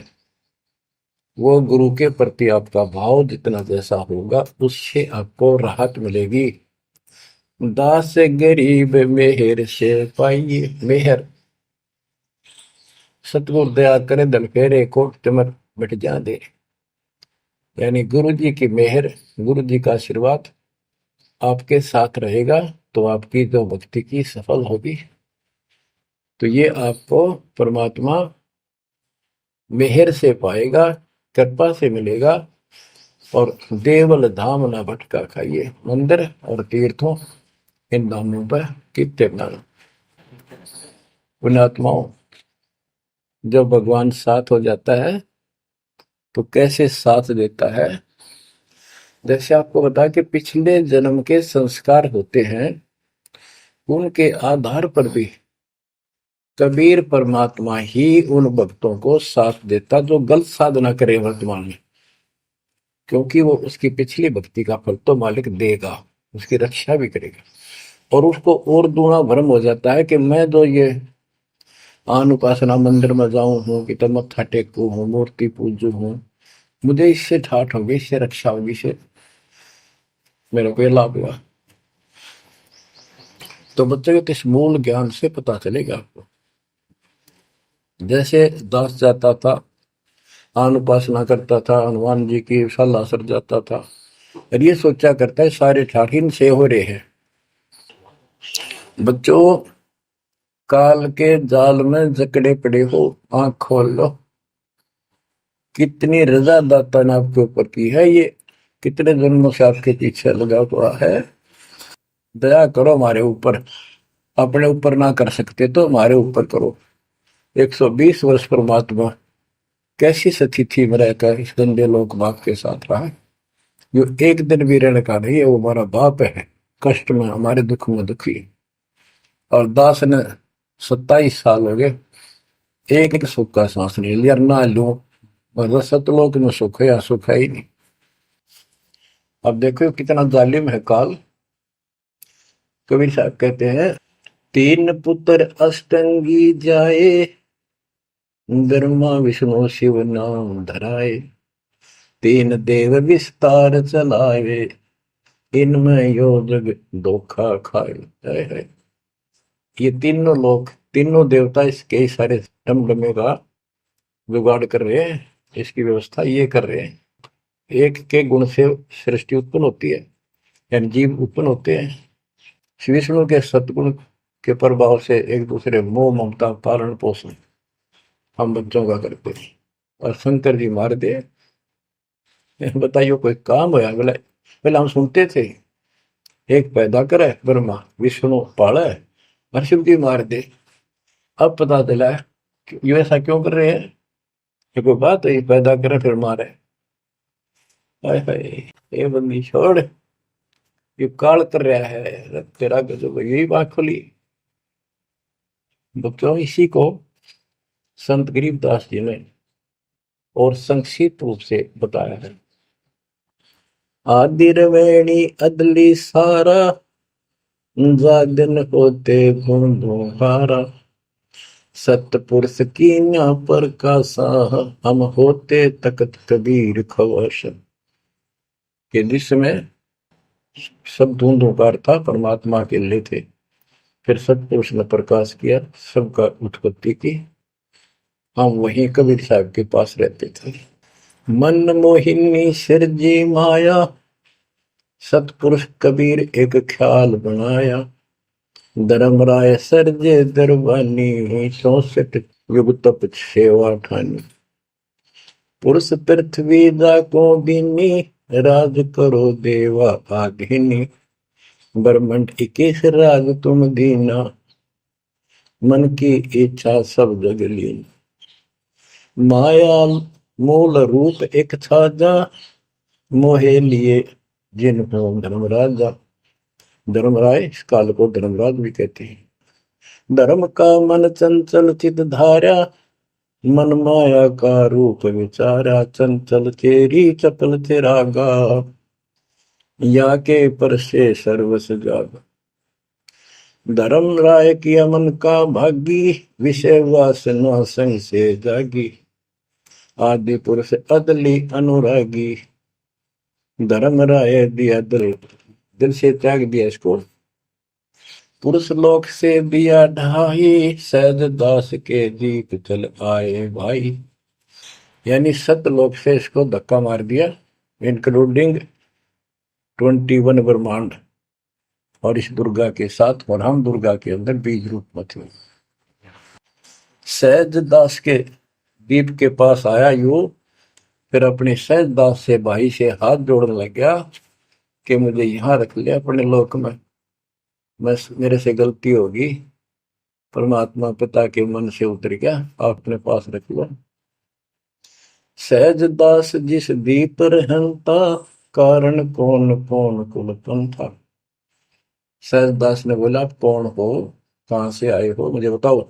वो गुरु के प्रति आपका भाव जितना जैसा होगा उससे आपको राहत मिलेगी। दास गरीब मेहर से पाइए, मेहर सतगुरु दया करे धन फेरे कोट तिमर मिट जा दे। यानी गुरु जी की मेहर, गुरु जी का आशीर्वाद आपके साथ रहेगा तो आपकी जो भक्ति की सफल होगी। तो ये आपको परमात्मा मेहर से पाएगा, कृपा से मिलेगा। और देवल धाम ना भटका खाइए, मंदिर और तीर्थों इन धामों पर कितने पुण्यात्माओं, जब भगवान साथ हो जाता है तो कैसे साथ देता है। जैसे आपको बता कि पिछले जन्म के संस्कार होते हैं, उनके आधार पर भी कबीर परमात्मा ही उन भक्तों को साथ देता जो गलत साधना करे वर्तमान में, क्योंकि वो उसकी पिछली भक्ति का फल तो मालिक देगा, उसकी रक्षा भी करेगा। और उसको और दूना भ्रम हो जाता है कि मैं जो ये आन उपासना मंदिर में जाऊं हूँ कि तब मत्था टेकू हूँ, मूर्ति पूजू हूँ, मुझे इससे ठाठ होगी, इससे रक्षा होगी, इससे मेरे को ये लाभ हुआ। तो बच्चे को किस मूल ज्ञान से पता चलेगा आपको। जैसे दास जाता था, आन उपासना करता था, हनुमान जी की सलाह सर जाता था और ये सोचा करता है सारे ठाठ इनसे हो रहे हैं। बच्चों, काल के जाल में जकड़े पड़े हो, आंख खोल लो। कितनी रजा दाता ने आपके ऊपर की है, ये कितने जन्मों से आपके पीछे लगा हुआ है। दया करो हमारे ऊपर, अपने ऊपर ना कर सकते तो हमारे ऊपर करो। 120 वर्ष परमात्मा कैसी स्थिति में रहकर इस गंदे लोक भाग के साथ रहा है। जो एक दिन भी रहने का नहीं है, वो हमारा बाप है, कष्ट में हमारे दुख में दुखी। और दास ने 27 साल हो गए, एक सुख का सांस नहीं लिया, ना लू। और सतलोक में सुख है या सुख है ही नहीं। अब देखो कितना जालिम है काल। कबीर साहब कहते हैं, तीन पुत्र अष्टंगी जाए, ब्रह्मा विष्णु शिव नाम धराए, तीन देव विस्तार चलावे, इनमें यो जग धोखा खाए है। ये तीनों लोग, तीनों देवता इसके सारे डमडमे का जुगाड़ कर रहे हैं, इसकी व्यवस्था ये कर रहे हैं। एक के गुण से सृष्टि उत्पन्न होती है, यानी जीव उत्पन्न होते हैं। श्री विष्णु के सतगुण के प्रभाव से एक दूसरे मोह ममता पालन पोषण हम बच्चों का करते हैं। और शंकर जी मार दे, बताइए कोई काम होया। बोला पहले हम सुनते थे, एक पैदा करे ब्रह्मा, विष्णु पाले और शिव जी मार दे। अब पता चला ये ऐसा क्यों कर रहे हैं। ये कोई बात है, पैदा करे फिर मारे। हाय हाय, ये बंदी छोड़, ये काल कर रहा है तेरा गजब। यही बात खुली बच्चों। इसी को संत गरीबदास जी ने और संक्षिप्त रूप से बताया है। आदिरवेणी अदली सारा, जागन होते घूमो हारा, सतपुरुष की ना पर का साह, हम होते तकत कबीर खवाश। के जिसमें सब धुंधुकार था, परमात्मा के लिए थे। फिर सतपुरुष ने प्रकाश किया, सबका उत्पत्ति की। हम वहीं कबीर साहब के पास रहते थे। मन मोहिनी सिरजी माया, सतपुरुष कबीर एक ख्याल बनाया, धर्मराय सरजे दरबानी, 64 युग तप सेवा ठानी, पुरुष पृथ्वी जाको दीनी, राज करो देवा आघिनी, ब्रह्मंड 21 राज तुम दीना, मन की इच्छा सब जग लीन, माया मूल रूप एक छाजा, मोहे लिए जिन हो धर्मराजा। धर्मराय, इस काल को धर्मराज भी कहते हैं। धर्म का मन चंचल चित धारा, मन माया का रूप विचारा, चंचल चेरी चपल चेरागा, या के पर से सर्वस जाग। धर्म राय किया मन का भागी, विषय वासना संग से जागी, आदि पुरुष अदली अनुरागी, धर्म राय दिया दिल, दिल से त्याग दिया इसको। पुरुष लोक से दिया ढाई, सहज दास के दीप चल आए भाई। यानी सतलोक से इसको धक्का मार दिया, इंक्लूडिंग 21 ब्रह्मांड, और इस दुर्गा के साथ, और हम दुर्गा के अंदर बीज रूप में थे। सहज दास के दीप के पास आया यू, फिर अपने सहज दास से भाई से हाथ जोड़ने लग गया कि मुझे यहां रख लिया अपने लोक में, मैं मेरे से गलती होगी, परमात्मा पिता के मन से उतर गया, आप अपने पास रख लो। सहज दास जिस दीप रहता, कारण कौन कौन कुल पंथा। सहज दास ने बोला, आप कौन हो, कहां से आए हो, मुझे बताओ।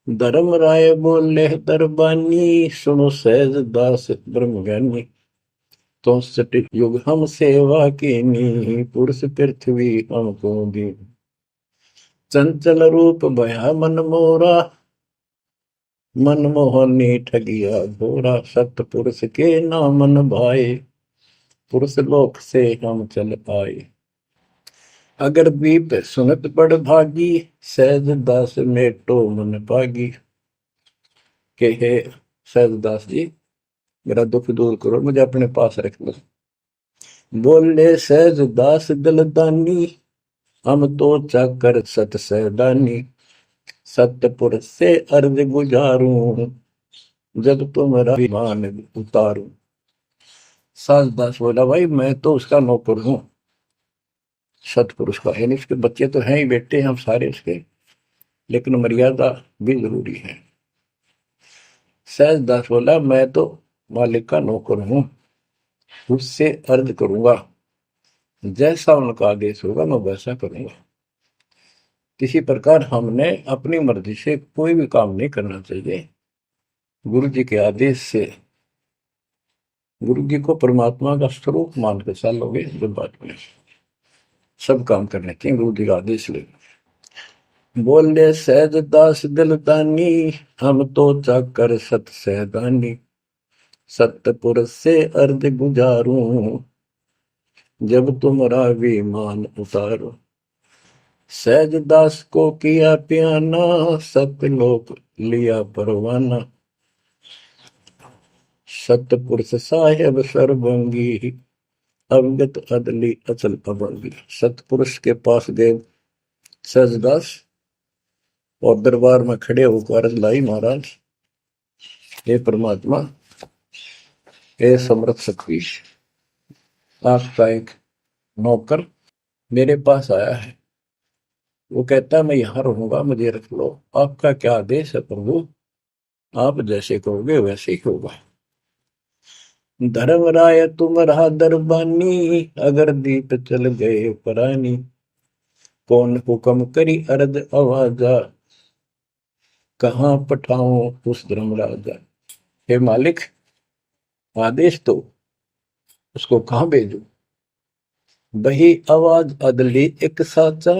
धर्म राय बोले दरबानी, सुनो सहज दास ब्रह्म ज्ञानी। तो सट युग हम सेवा की नी, पुरुष पृथ्वी हमको दी। चंचल रूप भया मन मोरा, मनमोहनी ठगिया घोरा। सतपुरुष के नामन भाए, पुरुष लोक से हम चल आए। अगर बीप सुनत बड़ भागी, सहज दास मेटो मन पागी। के हे सहज दास जी, मेरा दुख दूर करो, मुझे अपने पास रख लो। बोले सहज दास दलदानी, हम तो चाकर सत सहदानी। सतपुरुष से अर्ज गुजारूं, जब तुम्हारा विमान उतारूं। सहज दास बोला, भाई मैं तो उसका नौकर हूं, सतपुरुष का, यानी उसके बच्चे तो हैं ही, बेटे हम सारे उसके, लेकिन मर्यादा भी जरूरी है। सहज दास बोला, मैं तो मालिक का नौकर हूं, उससे अर्ज करूंगा, जैसा उनका आदेश होगा मैं वैसा करूंगा। किसी प्रकार हमने अपनी मर्जी से कोई भी काम नहीं करना चाहिए, गुरु जी के आदेश से। गुरु जी को परमात्मा का स्वरूप मानकर चलोगे जब बात में, सब काम करने चाहिए गुरु जी का आदेश ले। बोले सहज दास दिलदानी, हम तो चाकर सत सहदानी। सतपुरुष से अर्ज गुजारूं, जब तुम्हारा विमान उतारो। सहज दास को किया प्याना, सतलोक लिया परवाना। सतपुरुष साहेब सर्वंगी, अवगत अदली अचल अभंगी। सतपुरुष के पास गए सहजदास, और दरबार में खड़े होकर अर्ज लाई, महाराज हे परमात्मा, हे समर्थ सखीश, आपका एक नौकर मेरे पास आया है, वो कहता है मैं यहां रहूंगा, मुझे रख लो, आपका क्या आदेश है प्रभु, आप जैसे कहोगे वैसे ही होगा। धर्म राय तुम रहा दरबानी, अगर दीप चल गए परानी। कौन हुक्म करी अर्ज आवाजा, कहां पठाऊं उस धर्म राजा। हे मालिक, आदेश तो, उसको कहां भेजू। बही आवाज अदली एक साचा,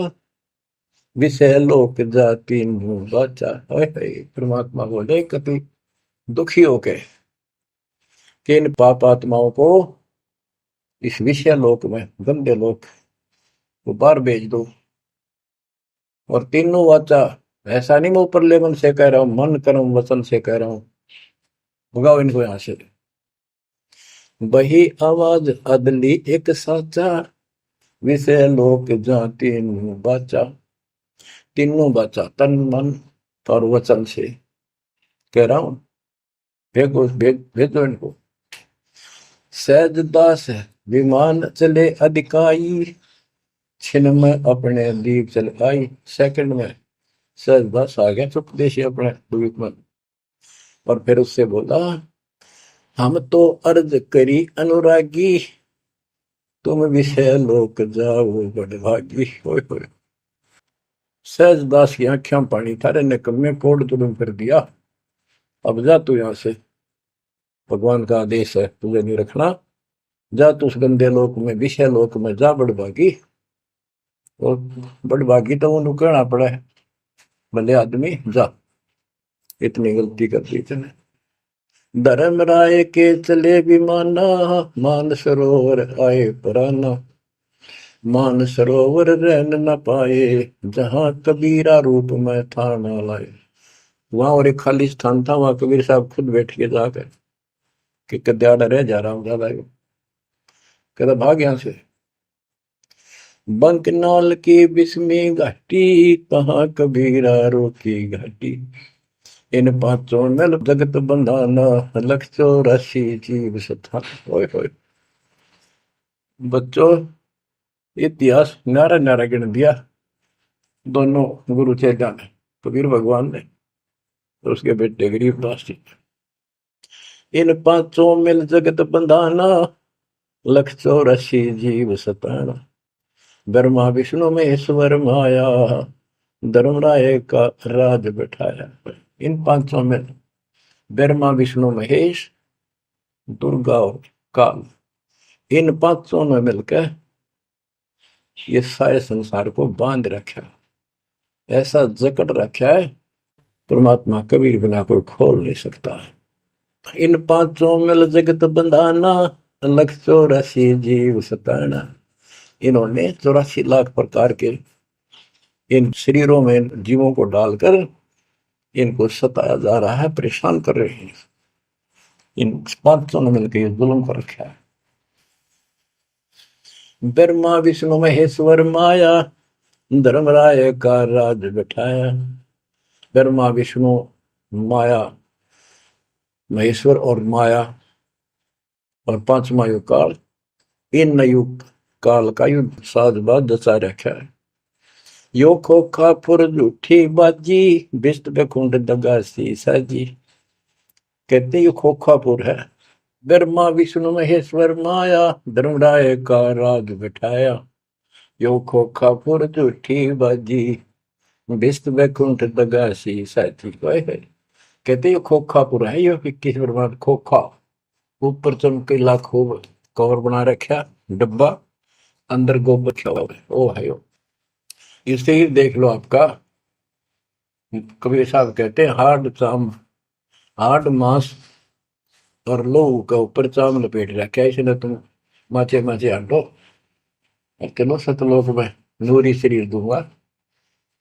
विषय लोक जाति बाचा। परमात्मा बोले, कभी दुखी होके कि इन पाप आत्माओं को इस विषय लोक में, गंदे लोक, वो बाहर भेज दो। और तीनों वाचा, ऐसा नहीं मैं ऊपर लेवल से कह रहा हूं, मन कर्म वचन से कह रहा हूं, भगाओ इनको यहां से। बही आवाज अदली एक साचा, विषय लोक जाति बाचा। तीनों बाचा, तन मन और वचन से कह रहा हूं, भेजो इनको। सहज दास विमान चले अधिकाई, छिन में अपने दीप चल आई। सेकंड में सहज दास आ गया चुपदेशी अपने द्वीप में, और फिर उससे बोला, हम तो अर्ज करी अनुरागी, तुम विषय लोक जाओ बड़भागी। होय होय, सहज दास की आंखें पानी, थारे निकम्मे कोड तुम कर दिया, अब जा तू यहां से, भगवान का आदेश है तुझे नहीं रखना, जा तू उस गंदे लोक में, विषय लोक में जा बड़भागी। और बड़भागी तो उन्हें कहना पड़ा है, भले आदमी जा, इतनी गलती कर दी तूने। धर्म राय के चले विमाना, मान सरोवर आए पुराना। मान सरोवर रहन न पाए, जहां कबीरा रूप में था न लाए। वहां और एक खाली स्थान था, वहां कबीर साहब खुद बैठ के जाकर कि कद्याड़ा रह जा रहा हूं ज्यादा, कहता भाग यहां से। बंकनाल की बिस्मी घाटी, कहाँ कबीरा रोकी घाटी। इन पांचों नल जगत बंधाना, लख 84 जीव सथा। ओए होए बच्चों, इतिहास नारा नारा गिन दिया दोनों गुरु चेला ने, कबीर भगवान ने और उसके बेटे गरीबदास जी। इन पांचों मिल जगत बंधाना, लख 84 जीव सताना। ब्रह्मा विष्णु महेश्वर माया, धर्मराय का राज बैठाया। इन पांचों में ब्रह्मा विष्णु महेश दुर्गा और काल, इन पांचों ने मिलकर ये सारे संसार को बांध रखा, ऐसा जकड़ रखा है परमात्मा कबीर बिना कोई खोल नहीं सकता। इन पांचों मिल जगत बंधाना, लख 84 जीव सताना। इन्होंने 84 लाख प्रकार के इन शरीरों में जीवों को डालकर इनको सताया जा रहा है, परेशान कर रहे हैं। इन पांचों ने मिलकर ये जुल्म कर रखा है। ब्रह्मा विष्णु महेश्वर माया, धर्मराय का राज बैठाया। ब्रह्मा विष्णु माया महेश्वर और माया और पांचवा युग काल, इन युग काल का युद्ध साजबाज दसा रखा है। यो खोखा फुर झूठी बाजी, बिस्त बेखुंड दगासी साजी। कहते ये खोखापुर है। ब्रह्मा विष्णु महेश्वर माया, धर्मराय का राज बैठाया। यो खोखापुर झूठी बाजी, बिस्त बैकुंठ दगासी साथी। कहते ये खोखापुर है, ये 21 ब्रह्मांड खोखा, ऊपर चमकीला खूब कवर बना रखा डब्बा, अंदर गोबर रखा हुआ है। ओ है यो, इसे ही देख लो आपका। कबीर साहब कहते हैं हार्ड मांस और लोहू का ऊपर चाम लपेट रखा है, इसने तुम माचे माचे हटो चलो सतलोक में नूरी शरीर दूंगा,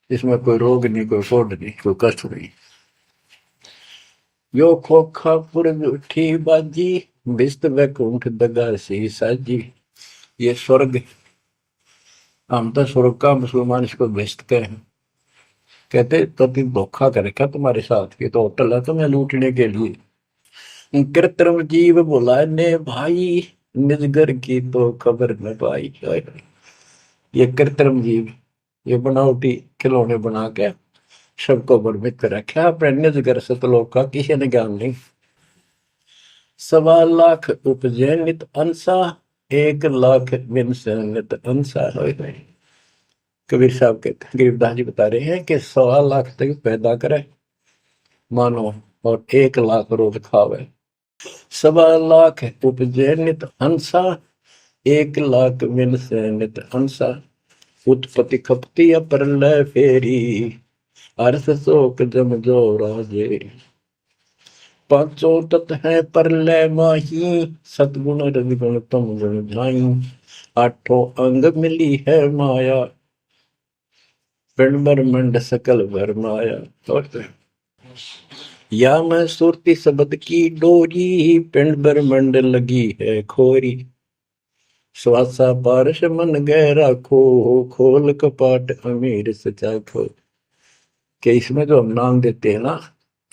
इसमें कोई रोग नहीं, कोई फोड़ नहीं, कोई कष्ट नहीं। यो खोखा पुर उठी बाजी, बिस्त वैकुंठ दगासी साजी। ये स्वर्ग, हम तो स्वर्ग का, मुसलमान इसको बेस्ट कहे। कहते तो भी धोखा कर रखा तुम्हारे साथ, ये तो होटल है तुम्हें लूटने के लिए। कृत्रिम जीव बोला ने भाई, निजगर की तो खबर न पाई। ये कृत्रिम जीव, ये बनावटी खिलौने बना के सबको भ्रमित कर रखा, अपने निजगर सतलोक का किसी ने ज्ञान नहीं। 1.25 लाख उपजे नित अंसा, 1 लाख बिन से नित अंसा। कबीर साहब के गरीबदास जी बता रहे हैं कि 1.25 लाख तक पैदा करे मानो और 1 लाख रोज खावे। 1.25 लाख उपजे नित हंसा, 1 लाख बिन से नित हंसा। उत्पत्ति खपती अपरलय फेरी, अर्थ शोक जम जो राजे। पांचों तत् है परलय माही, सतगुण रजगुण तम गुण झाई। 8 अंग मिली है माया, पिंड ब्रह्मंड सकल भर माया। या मैं सुरती शब्द की डोरी, पिंड ब्रह्मंड लगी है खोरी। श्वासा पारस मन गहरा खो, खोल कपाट अमीर सचा खो। कि इसमें जो हम नाम देते हैं ना,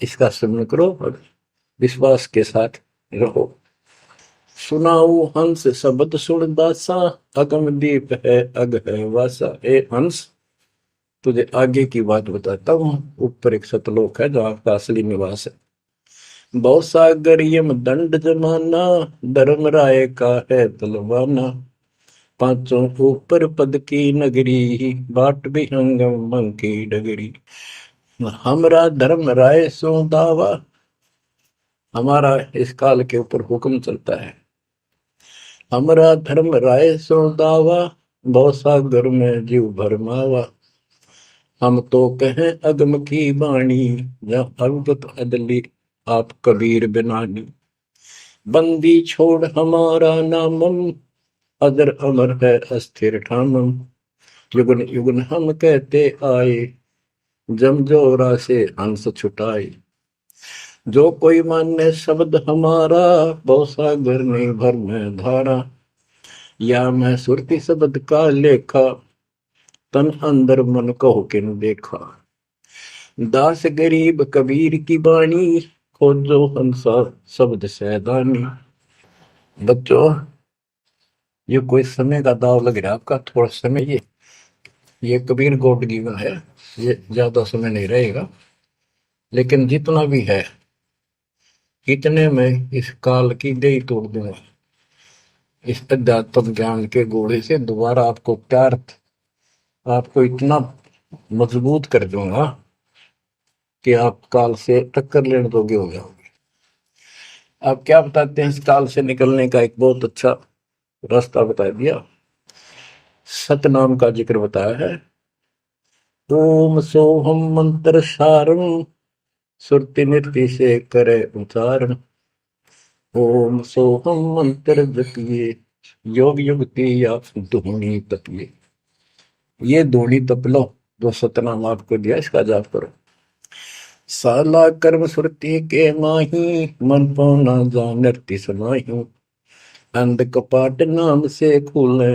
इसका स्मरण करो और विश्वास के साथ रहो। सुनाऊ हंस शब्द सुन दासा, अगम दीप है अग है वासा। ए हंस, तुझे आगे की बात बताता हूँ। ऊपर एक सतलोक है जहाँ का असली निवास है। बहुत सागर यम दंड जमाना, धर्म राय का है तलवाना। पांचों ऊपर पद की नगरी, बाट भी हंगम मंग की डगरी। हमरा धर्म राय सो दावा, हमारा इस काल के ऊपर हुक्म चलता है। हमरा धर्म राय सो दावा, बहुत सागर में जीव भरमावा। हम तो कहें अगम की वाणी, जहाँ अद्भुत अदली आप कबीर बिनानी। बंदी छोड़ हमारा नामम, अजर अमर है अस्थिर ठामम। युगन युगन हम कहते आए, जमजोरा से हंस छुटाए। जो कोई माने शब्द हमारा, भव सागर नहीं भर में धारा। या मैं सुरती शब्द का लेखा, तन अंदर मन कहो किन देखा। दास गरीब कबीर की बाणी, खोजो हंसा शब्द सैदानी। बच्चों, ये कोई समय का दाव लग रहा है आपका, थोड़ा समय ये कबीर गोड गीवन है, ये ज्यादा समय नहीं रहेगा, लेकिन जितना भी है इतने में इस काल की देही तोड़ दूंगा। इस अध्यात्म ज्ञान के घोड़े से दोबारा आपको प्यार, आपको इतना मजबूत कर दूंगा कि आप काल से टक्कर लेने जोगे हो जाओगे। आप क्या बताते हैं, इस काल से निकलने का एक बहुत अच्छा रास्ता बता दिया। सतनाम का जिक्र बताया है। ओम सोहम मंत्र सारम, सुरति नृत्य से करे उच्चारण। ओम सोहम मंत्र जपिए, योग युक्ति या धूनी तपिए। ये धूनी तप लो, जो सतनाम आपको दिया इसका जाप करो। साला कर्म सुरति के माही, मन पौना जा नृत्य समाही। अंध कपाट नाम से खुले,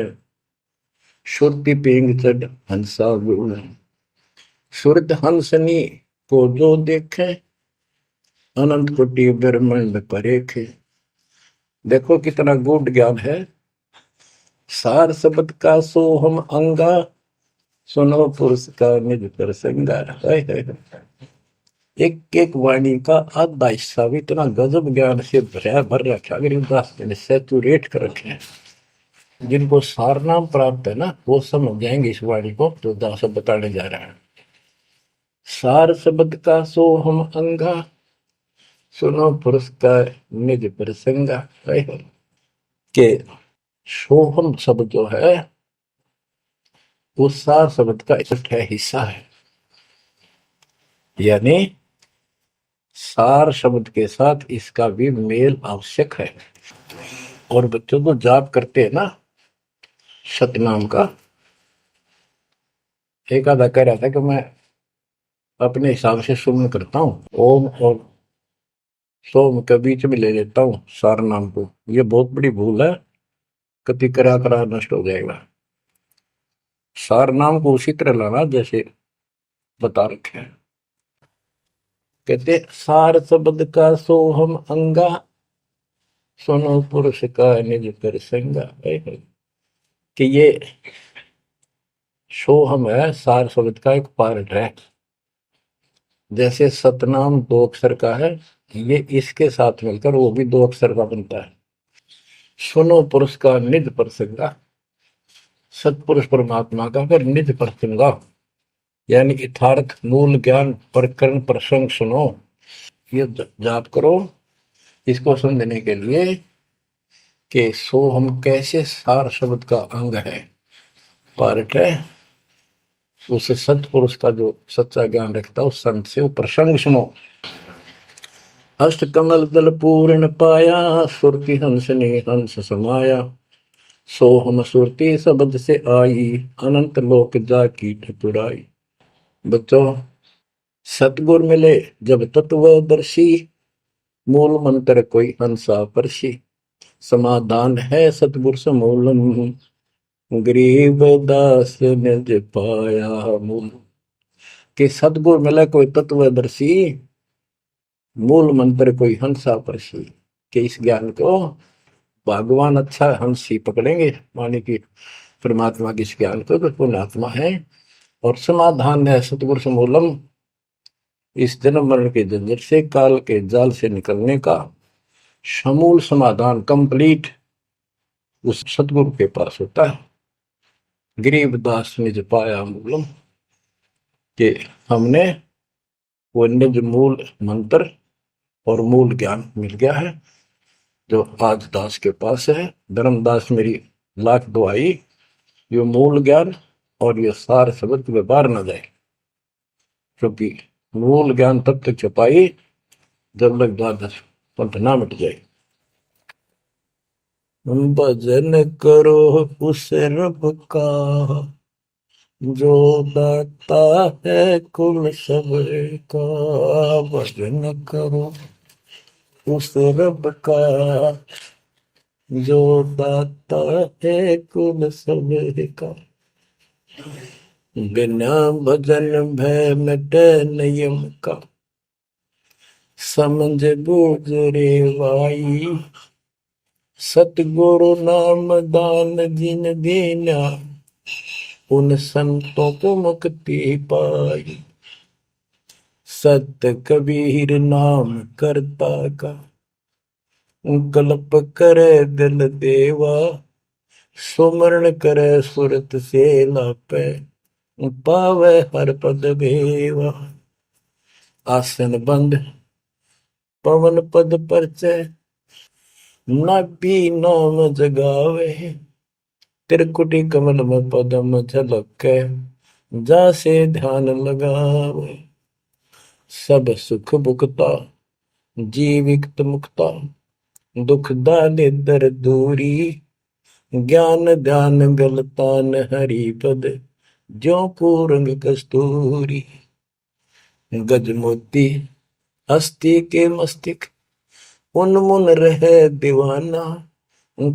शुद्धि पेंग चढ़ हंसा बोले। सुरत हंसनी को जो देखे, अनंत कोटि ब्रह्मांड परेखे। देखो कितना गूढ़ ज्ञान है। सार शब्द का सोहम अंगा, सुनो पुरुष का निज प्रसंगा। एक एक वाणी का आधा हिस्सा भी इतना गजब ज्ञान से भर रखा, गरीबदास ने सैचुरेट कर रखे हैं। जिनको सारनाम प्राप्त है ना, वो समझ जाएंगे इस वाणी को जो दास बताने जा रहा है। सार शब्द का सोहम अंगा, सुनो पुरुष का निज प्रसंगा। के सोहम शब्द जो है वो सार शब्द का इकट्ठा हिस्सा है, यानी सार शब्द के साथ इसका भी मेल आवश्यक है। और बच्चों को जाप करते हैं ना सतनाम का, एक आधा कह रहा था कि मैं अपने हिसाब से सुमन करता हूँ, ओम और सोम के बीच में ले लेता हूँ सार नाम को। ये बहुत बड़ी भूल है, कति करा करा नष्ट हो जाएगा। सार नाम को उसी तरह लाना जैसे बता रखे हैं। कहते सार शब्द का सोहम अंगा, सुनो पुरुष का निज प्रसंगा। कि ये सोहम है, सार शब्द का एक पार्ट है। जैसे सतनाम 2 अक्षर का है, ये इसके साथ मिलकर वो भी 2 अक्षर का बनता है। सुनो पुरुष का निज प्रसंगा, सतपुरुष परमात्मा का फिर निज प्रसंगा, यानी यथार्थ मूल ज्ञान प्रकरण प्रसंग सुनो। ये जाप करो इसको समझने के लिए कि सोहम कैसे सार शब्द का अंग है, पार्ट है। उसे सतपुरुष का जो सच्चा ज्ञान रखता है उस संत से वो प्रसंग सुनो। अष्ट कमल दल पूर्ण पाया, सुरति हंस ने हंस समाया। सोहम सुरति शब्द से आई, अनंत लोक जा की ठकुराई। बच्चों, सतगुर मिले जब तत्वदर्शी, मूल मंत्र कोई हंसा परसी। समाधान है सतगुर समूलम, गरीब दास निज पाया मूल। कि सतगुर मिले कोई तत्वदर्शी, मूल मंत्र कोई हंसा परसी। कि इस ज्ञान को भगवान अच्छा हंस ही पकड़ेंगे, माने कि परमात्मा की इस ज्ञान को तो पुण्यात्मा है। और समाधान है सतगुर समूलम, इस जन्म मरण के झंझट से, काल के जाल से निकलने का समूल समाधान कंप्लीट उस सतगुरु के पास होता है। गरीबदास निज पाया मूलम, कि हमने वो निज मूल मंत्र और मूल ज्ञान मिल गया है जो आज दास के पास है। धर्मदास मेरी लाख दुआई, ये मूल ज्ञान और ये सार शब्द में बाहर न जाए, क्योंकि मूल ज्ञान तब तक छुपाई जब लग द्वादश पंथ ना मिट जाए। भजन करो उस रब का जो दाता है कुल सबका। भजन करो उस रब का जो दाता है कुल सबका। बिना भजन भय मिटे नियम का। समझ बूझ रे भाई सतगुरु नाम दान जिन दीना उन संतों को मुक्ति पाई। सत कबीर नाम करता का कल्प करे दिल देवा। सुमरण करे सुरत से लापे पावे हर पद भेवा। आसन बंद पवन पद परचय नाभि नाम जगावे। त्रिकुटी कमल में पदम झलके जासे ध्यान लगावे। सब सुख भुगता जीवित मुक्ता दुख दाने दर दूरी। ज्ञान ध्यान गलतान हरि पद ज्यो पूरंग कस्तूरी। गज मोती हस्ती के मस्तिष्क उन्मुन रहे दीवाना।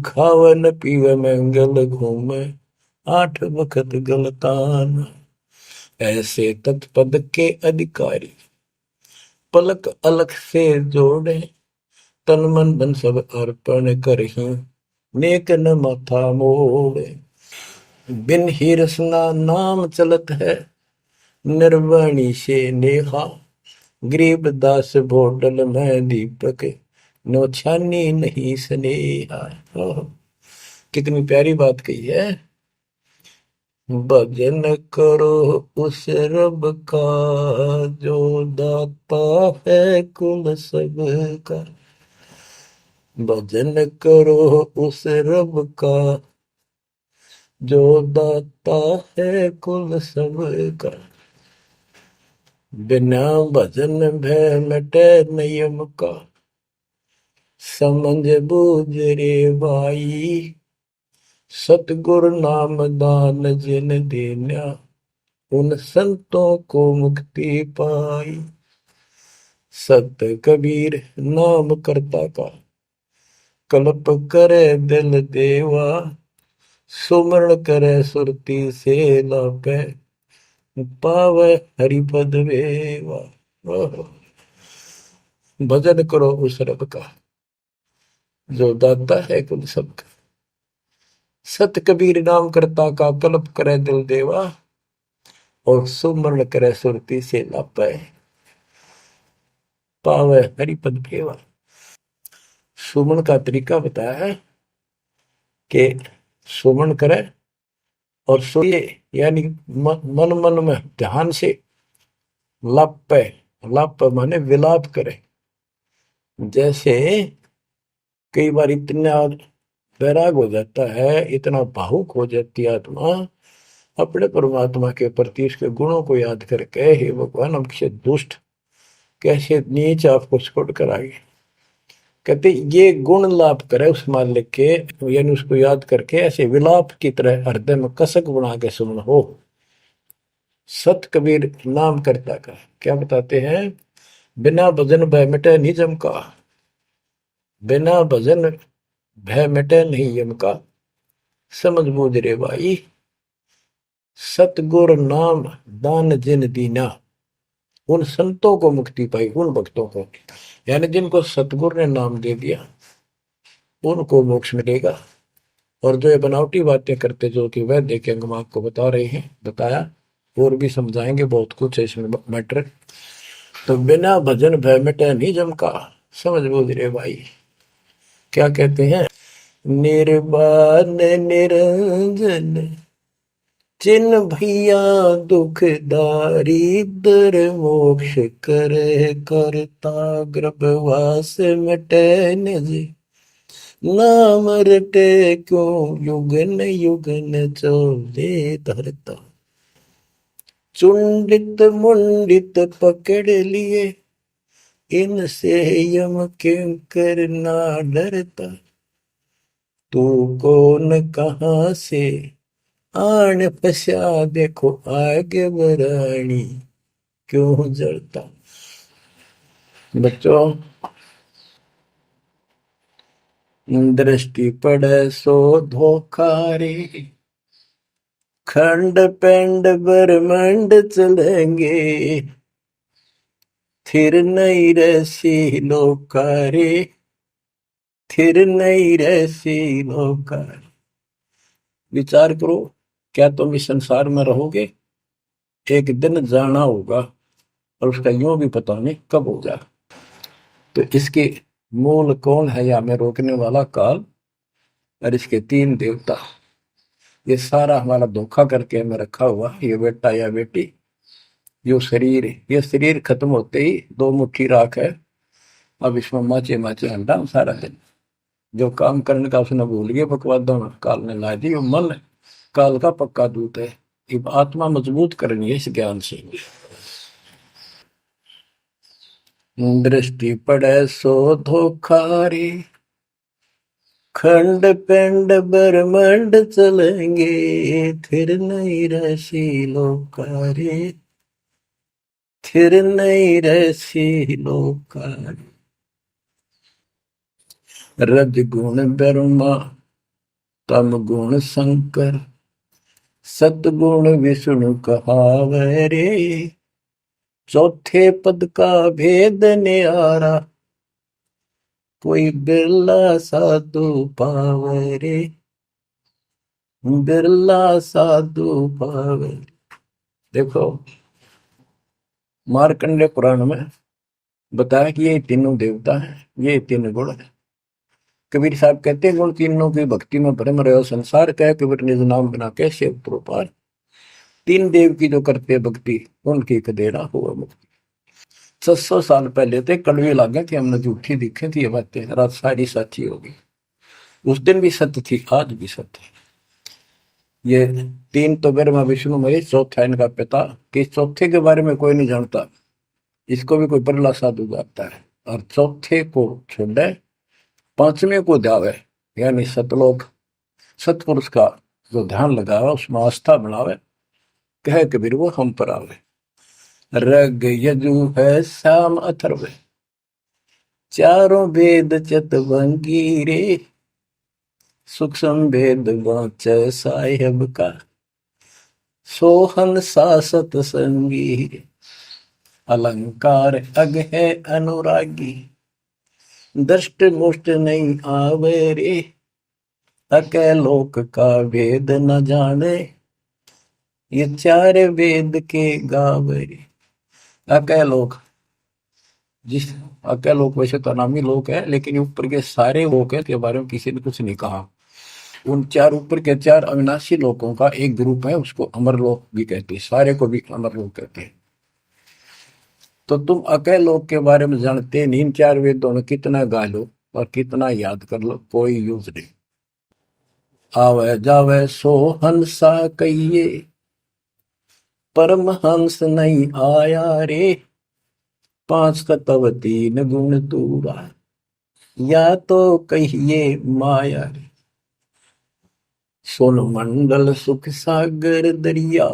खावन पीवे मंगल घूमे आठ वक्त गलतान। ऐसे तत्पद के अधिकारी पलक अलख से जोड़े। तन मन धन सब अर्पण करही नेक न माथा मोड़े। बिन ही रसना नाम चलत है निर्वाणी से नेहा। गरीब दास भोटल में दीपक नो छानी नहीं स्नेहा। कितनी प्यारी बात कही है। भजन करो उस रब का जो दाता है कुल सबका। भजन करो उस रब का जो दाता है कुल सबका। बिना भजन भय मिटे नियम का। समझ बूझ रे भाई सतगुरु नाम दान जिन देना उन संतों को मुक्ति पाई। सत कबीर नाम करता का कल्प करे दिल देवा। सुमरण करे सुरती से लापे पावे हरिपद वेवा। भजन करो उस रब का जो दाता है कुल सबका। सत कबीर नाम करता का कल्प करे दिल देवा। और सुमरण करे सुरती से लापे पावे हरिपद भेवा। सुमन का तरीका बताया है कि सुमन करे और सोए यानी मन मन में ध्यान से लापे। लाप माने विलाप करे। जैसे कई बार इतना वैराग हो जाता है इतना भावुक हो जाती है आत्मा अपने परमात्मा के प्रति उसके गुणों को याद करके हे भगवान हम कैसे दुष्ट कैसे नीच आपको छोड़ कर आगे। कहते ये गुण लाप करे उस मालिक के यानी उसको याद करके ऐसे विलाप की तरह हृदय में कसक बना के सुन हो। सत कबीर नाम करता का क्या बताते हैं। बिना भजन भय मिटे निजम का। बिना भजन भय मिटे नहीं यम का। समझ बूझ रे भाई सतगुर नाम दान जिन दीना उन संतों को मुक्ति पाई। उन भक्तों को यानी जिनको सतगुरु ने नाम दे दिया उनको मोक्ष मिलेगा। और जो ये बनावटी बातें करते जो कि वह देखे हम आपको बता रहे हैं बताया और भी समझाएंगे बहुत कुछ है इसमें मैटर। तो बिना भजन भय मिटे नहीं जम का। समझ बूझ रे भाई क्या कहते हैं। निर्वाण निरंजन चिन भैया दुख दारिद्र मोक्ष करे करता गर्भवास मिटे निज नाम रटे क्यों युगन युगन चले धरता। चुंडित मुंडित पकड़ लिए इनसे यम किंकर ना डरता, तू कौन कहाँ से आन फंसा, देखो आगे बरानी क्यों जड़ता। बच्चों, दृष्टि पड़े सो धोखा रे, खंड पेंड ब्रह्मांड चलेंगे, थिर नहीं रसी लोकारे, थिर नहीं रसी लोकारे। विचार करो, क्या तुम इस संसार में रहोगे? एक दिन जाना होगा और उसका यूं भी पता नहीं कब होगा। तो इसके मूल कौन है या हमें रोकने वाला? काल और इसके तीन देवता। ये सारा हमारा धोखा करके हमें रखा हुआ, ये बेटा या बेटी, जो शरीर है, ये शरीर खत्म होते ही दो मुट्ठी राख है, अब इसमें माचे माचे अंडा सारा दिन। जो काम करने का उसने भूल गया, बकवादा में काल ने ला दी। वो मन काल का पक्का दूत है। अब आत्मा मजबूत करनी है इस ज्ञान से। दृष्टि पड़े सो धोखा रे, खंड पेंड ब्रह्मांड चलेंगे, फिर नहीं रसी लोकारे, फिर नहीं रसी लोकारे। रज गुण ब्रह्मा, तम गुण शंकर, सतगुण विष्णु कहावे रे, चौथे पद का भेद न्यारा, कोई बिरला साधु पावे रे, बिरला साधु पावे। देखो, मार्कंडे पुराण में बताया कि ये तीनों देवता हैं, ये तीन गुण है। कबीर साहब कहते हैं, गुण तीनों की भक्ति में भ्रम रहे संसार का, कबीर निज नाम बिना कैसे पार। तीन देव की जो करते भक्ति, उनकी कदेरा हुआ मुक्ति। 600 साल पहले थे कड़वे लागे कि हमने झूठी दिखे थी ये बातें, रात सारी सच्ची होगी। उस दिन भी सत्य थी, आज भी सत्य है। ये तीन तो ब्रह्मा विष्णु महेश, चौथा इनका पिता, कि चौथे के बारे में कोई नहीं जानता। इसको भी कोई परला साधु जाता है, और चौथे को छोड़े पांचवें को ध्यावे, यानी सतलोक सतपुरुष का जो ध्यान लगावे, उसमें आस्था बनावे, कहे कबीर वो हम पर आवे। रग यजु है श्याम अथर्व, चारों वेद चतुर्भंगी रे, सूक्ष्म वेद वाच साहेब का, सोहन सासत संगी, अलंकार अग है अनुरागी, दृष्ट मुष्ट नहीं आवे रे, अके लोक का वेद न जाने, ये चार वेद के गावे रे। अके लोक, जिस अके लोक वैसे तो नामी लोक है, लेकिन ऊपर के सारे लोक है के बारे में किसी ने कुछ नहीं कहा। उन चार ऊपर के चार अविनाशी लोकों का एक ग्रुप है, उसको अमर लोक भी कहते हैं, सारे को भी अमर लोक कहते हैं। तो तुम अके लोक के बारे में जानते नहीं, इन चार वेदों में कितना गा लो और कितना याद कर लो, कोई यूज नहीं। आवे जावे सो हंसा कहिए, परमहंस नहीं आया रे, पांच कतव तीन गुण तूरा, या तो कहिए माया रे। सोन मंडल सुख सागर दरिया,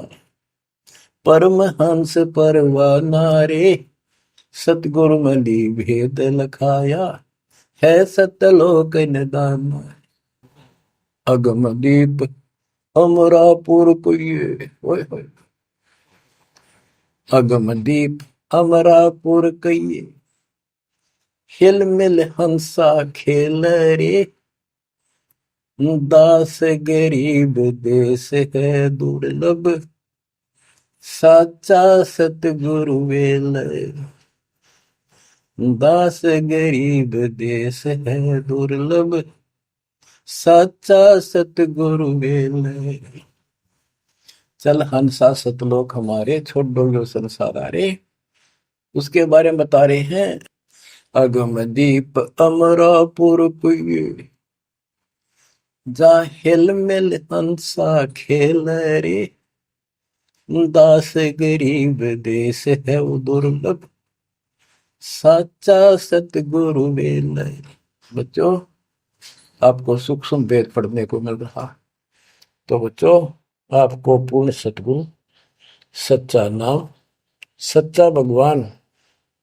परमहंस परवाना रे, सतगुरु मलि भेद लखाया, है सतलोक निदान। अगम दीप अमरापुर कुये, ओए होए, अगम दीप अमरापुर कहिए, हिल मिल हंसा खेल रे, दास गरीब देश है दुर्लभ, साचा सतगुरु वेल, दास गरीब देश है दुर्लभ, साचा सतगुरु वेल। चल हंसा सतलोक हमारे, छोड़ दो जो संसार आरे। उसके बारे में बता रहे हैं, अगम दीप अमरापुर कुये, जा हिल मिल हंसा खेल रे, दास गरीब देश है वो दुर्लभ, साचा सतगुरु मिले। बच्चों, आपको सूक्ष्म वेद पढ़ने को मिल रहा। तो बच्चों, आपको पूर्ण सतगुरु, सच्चा नाम, सच्चा भगवान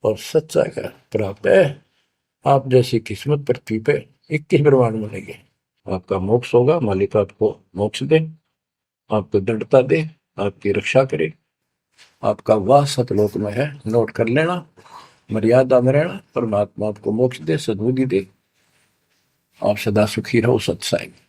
और सच्चा ज्ञान प्राप्त है। आप जैसी किस्मत पृथ्वी पे 21 ब्रह्मांड मिलेंगे। आपका मोक्ष होगा, मालिक आपको मोक्ष दे, आपको दृढ़ता दे, आपकी रक्षा करे। आपका वास सतलोक में है, नोट कर लेना। मर्यादा में रहना, परमात्मा आपको मोक्ष दे, सद्बुद्धि दे। आप सदा सुखी रहो, सत्संग।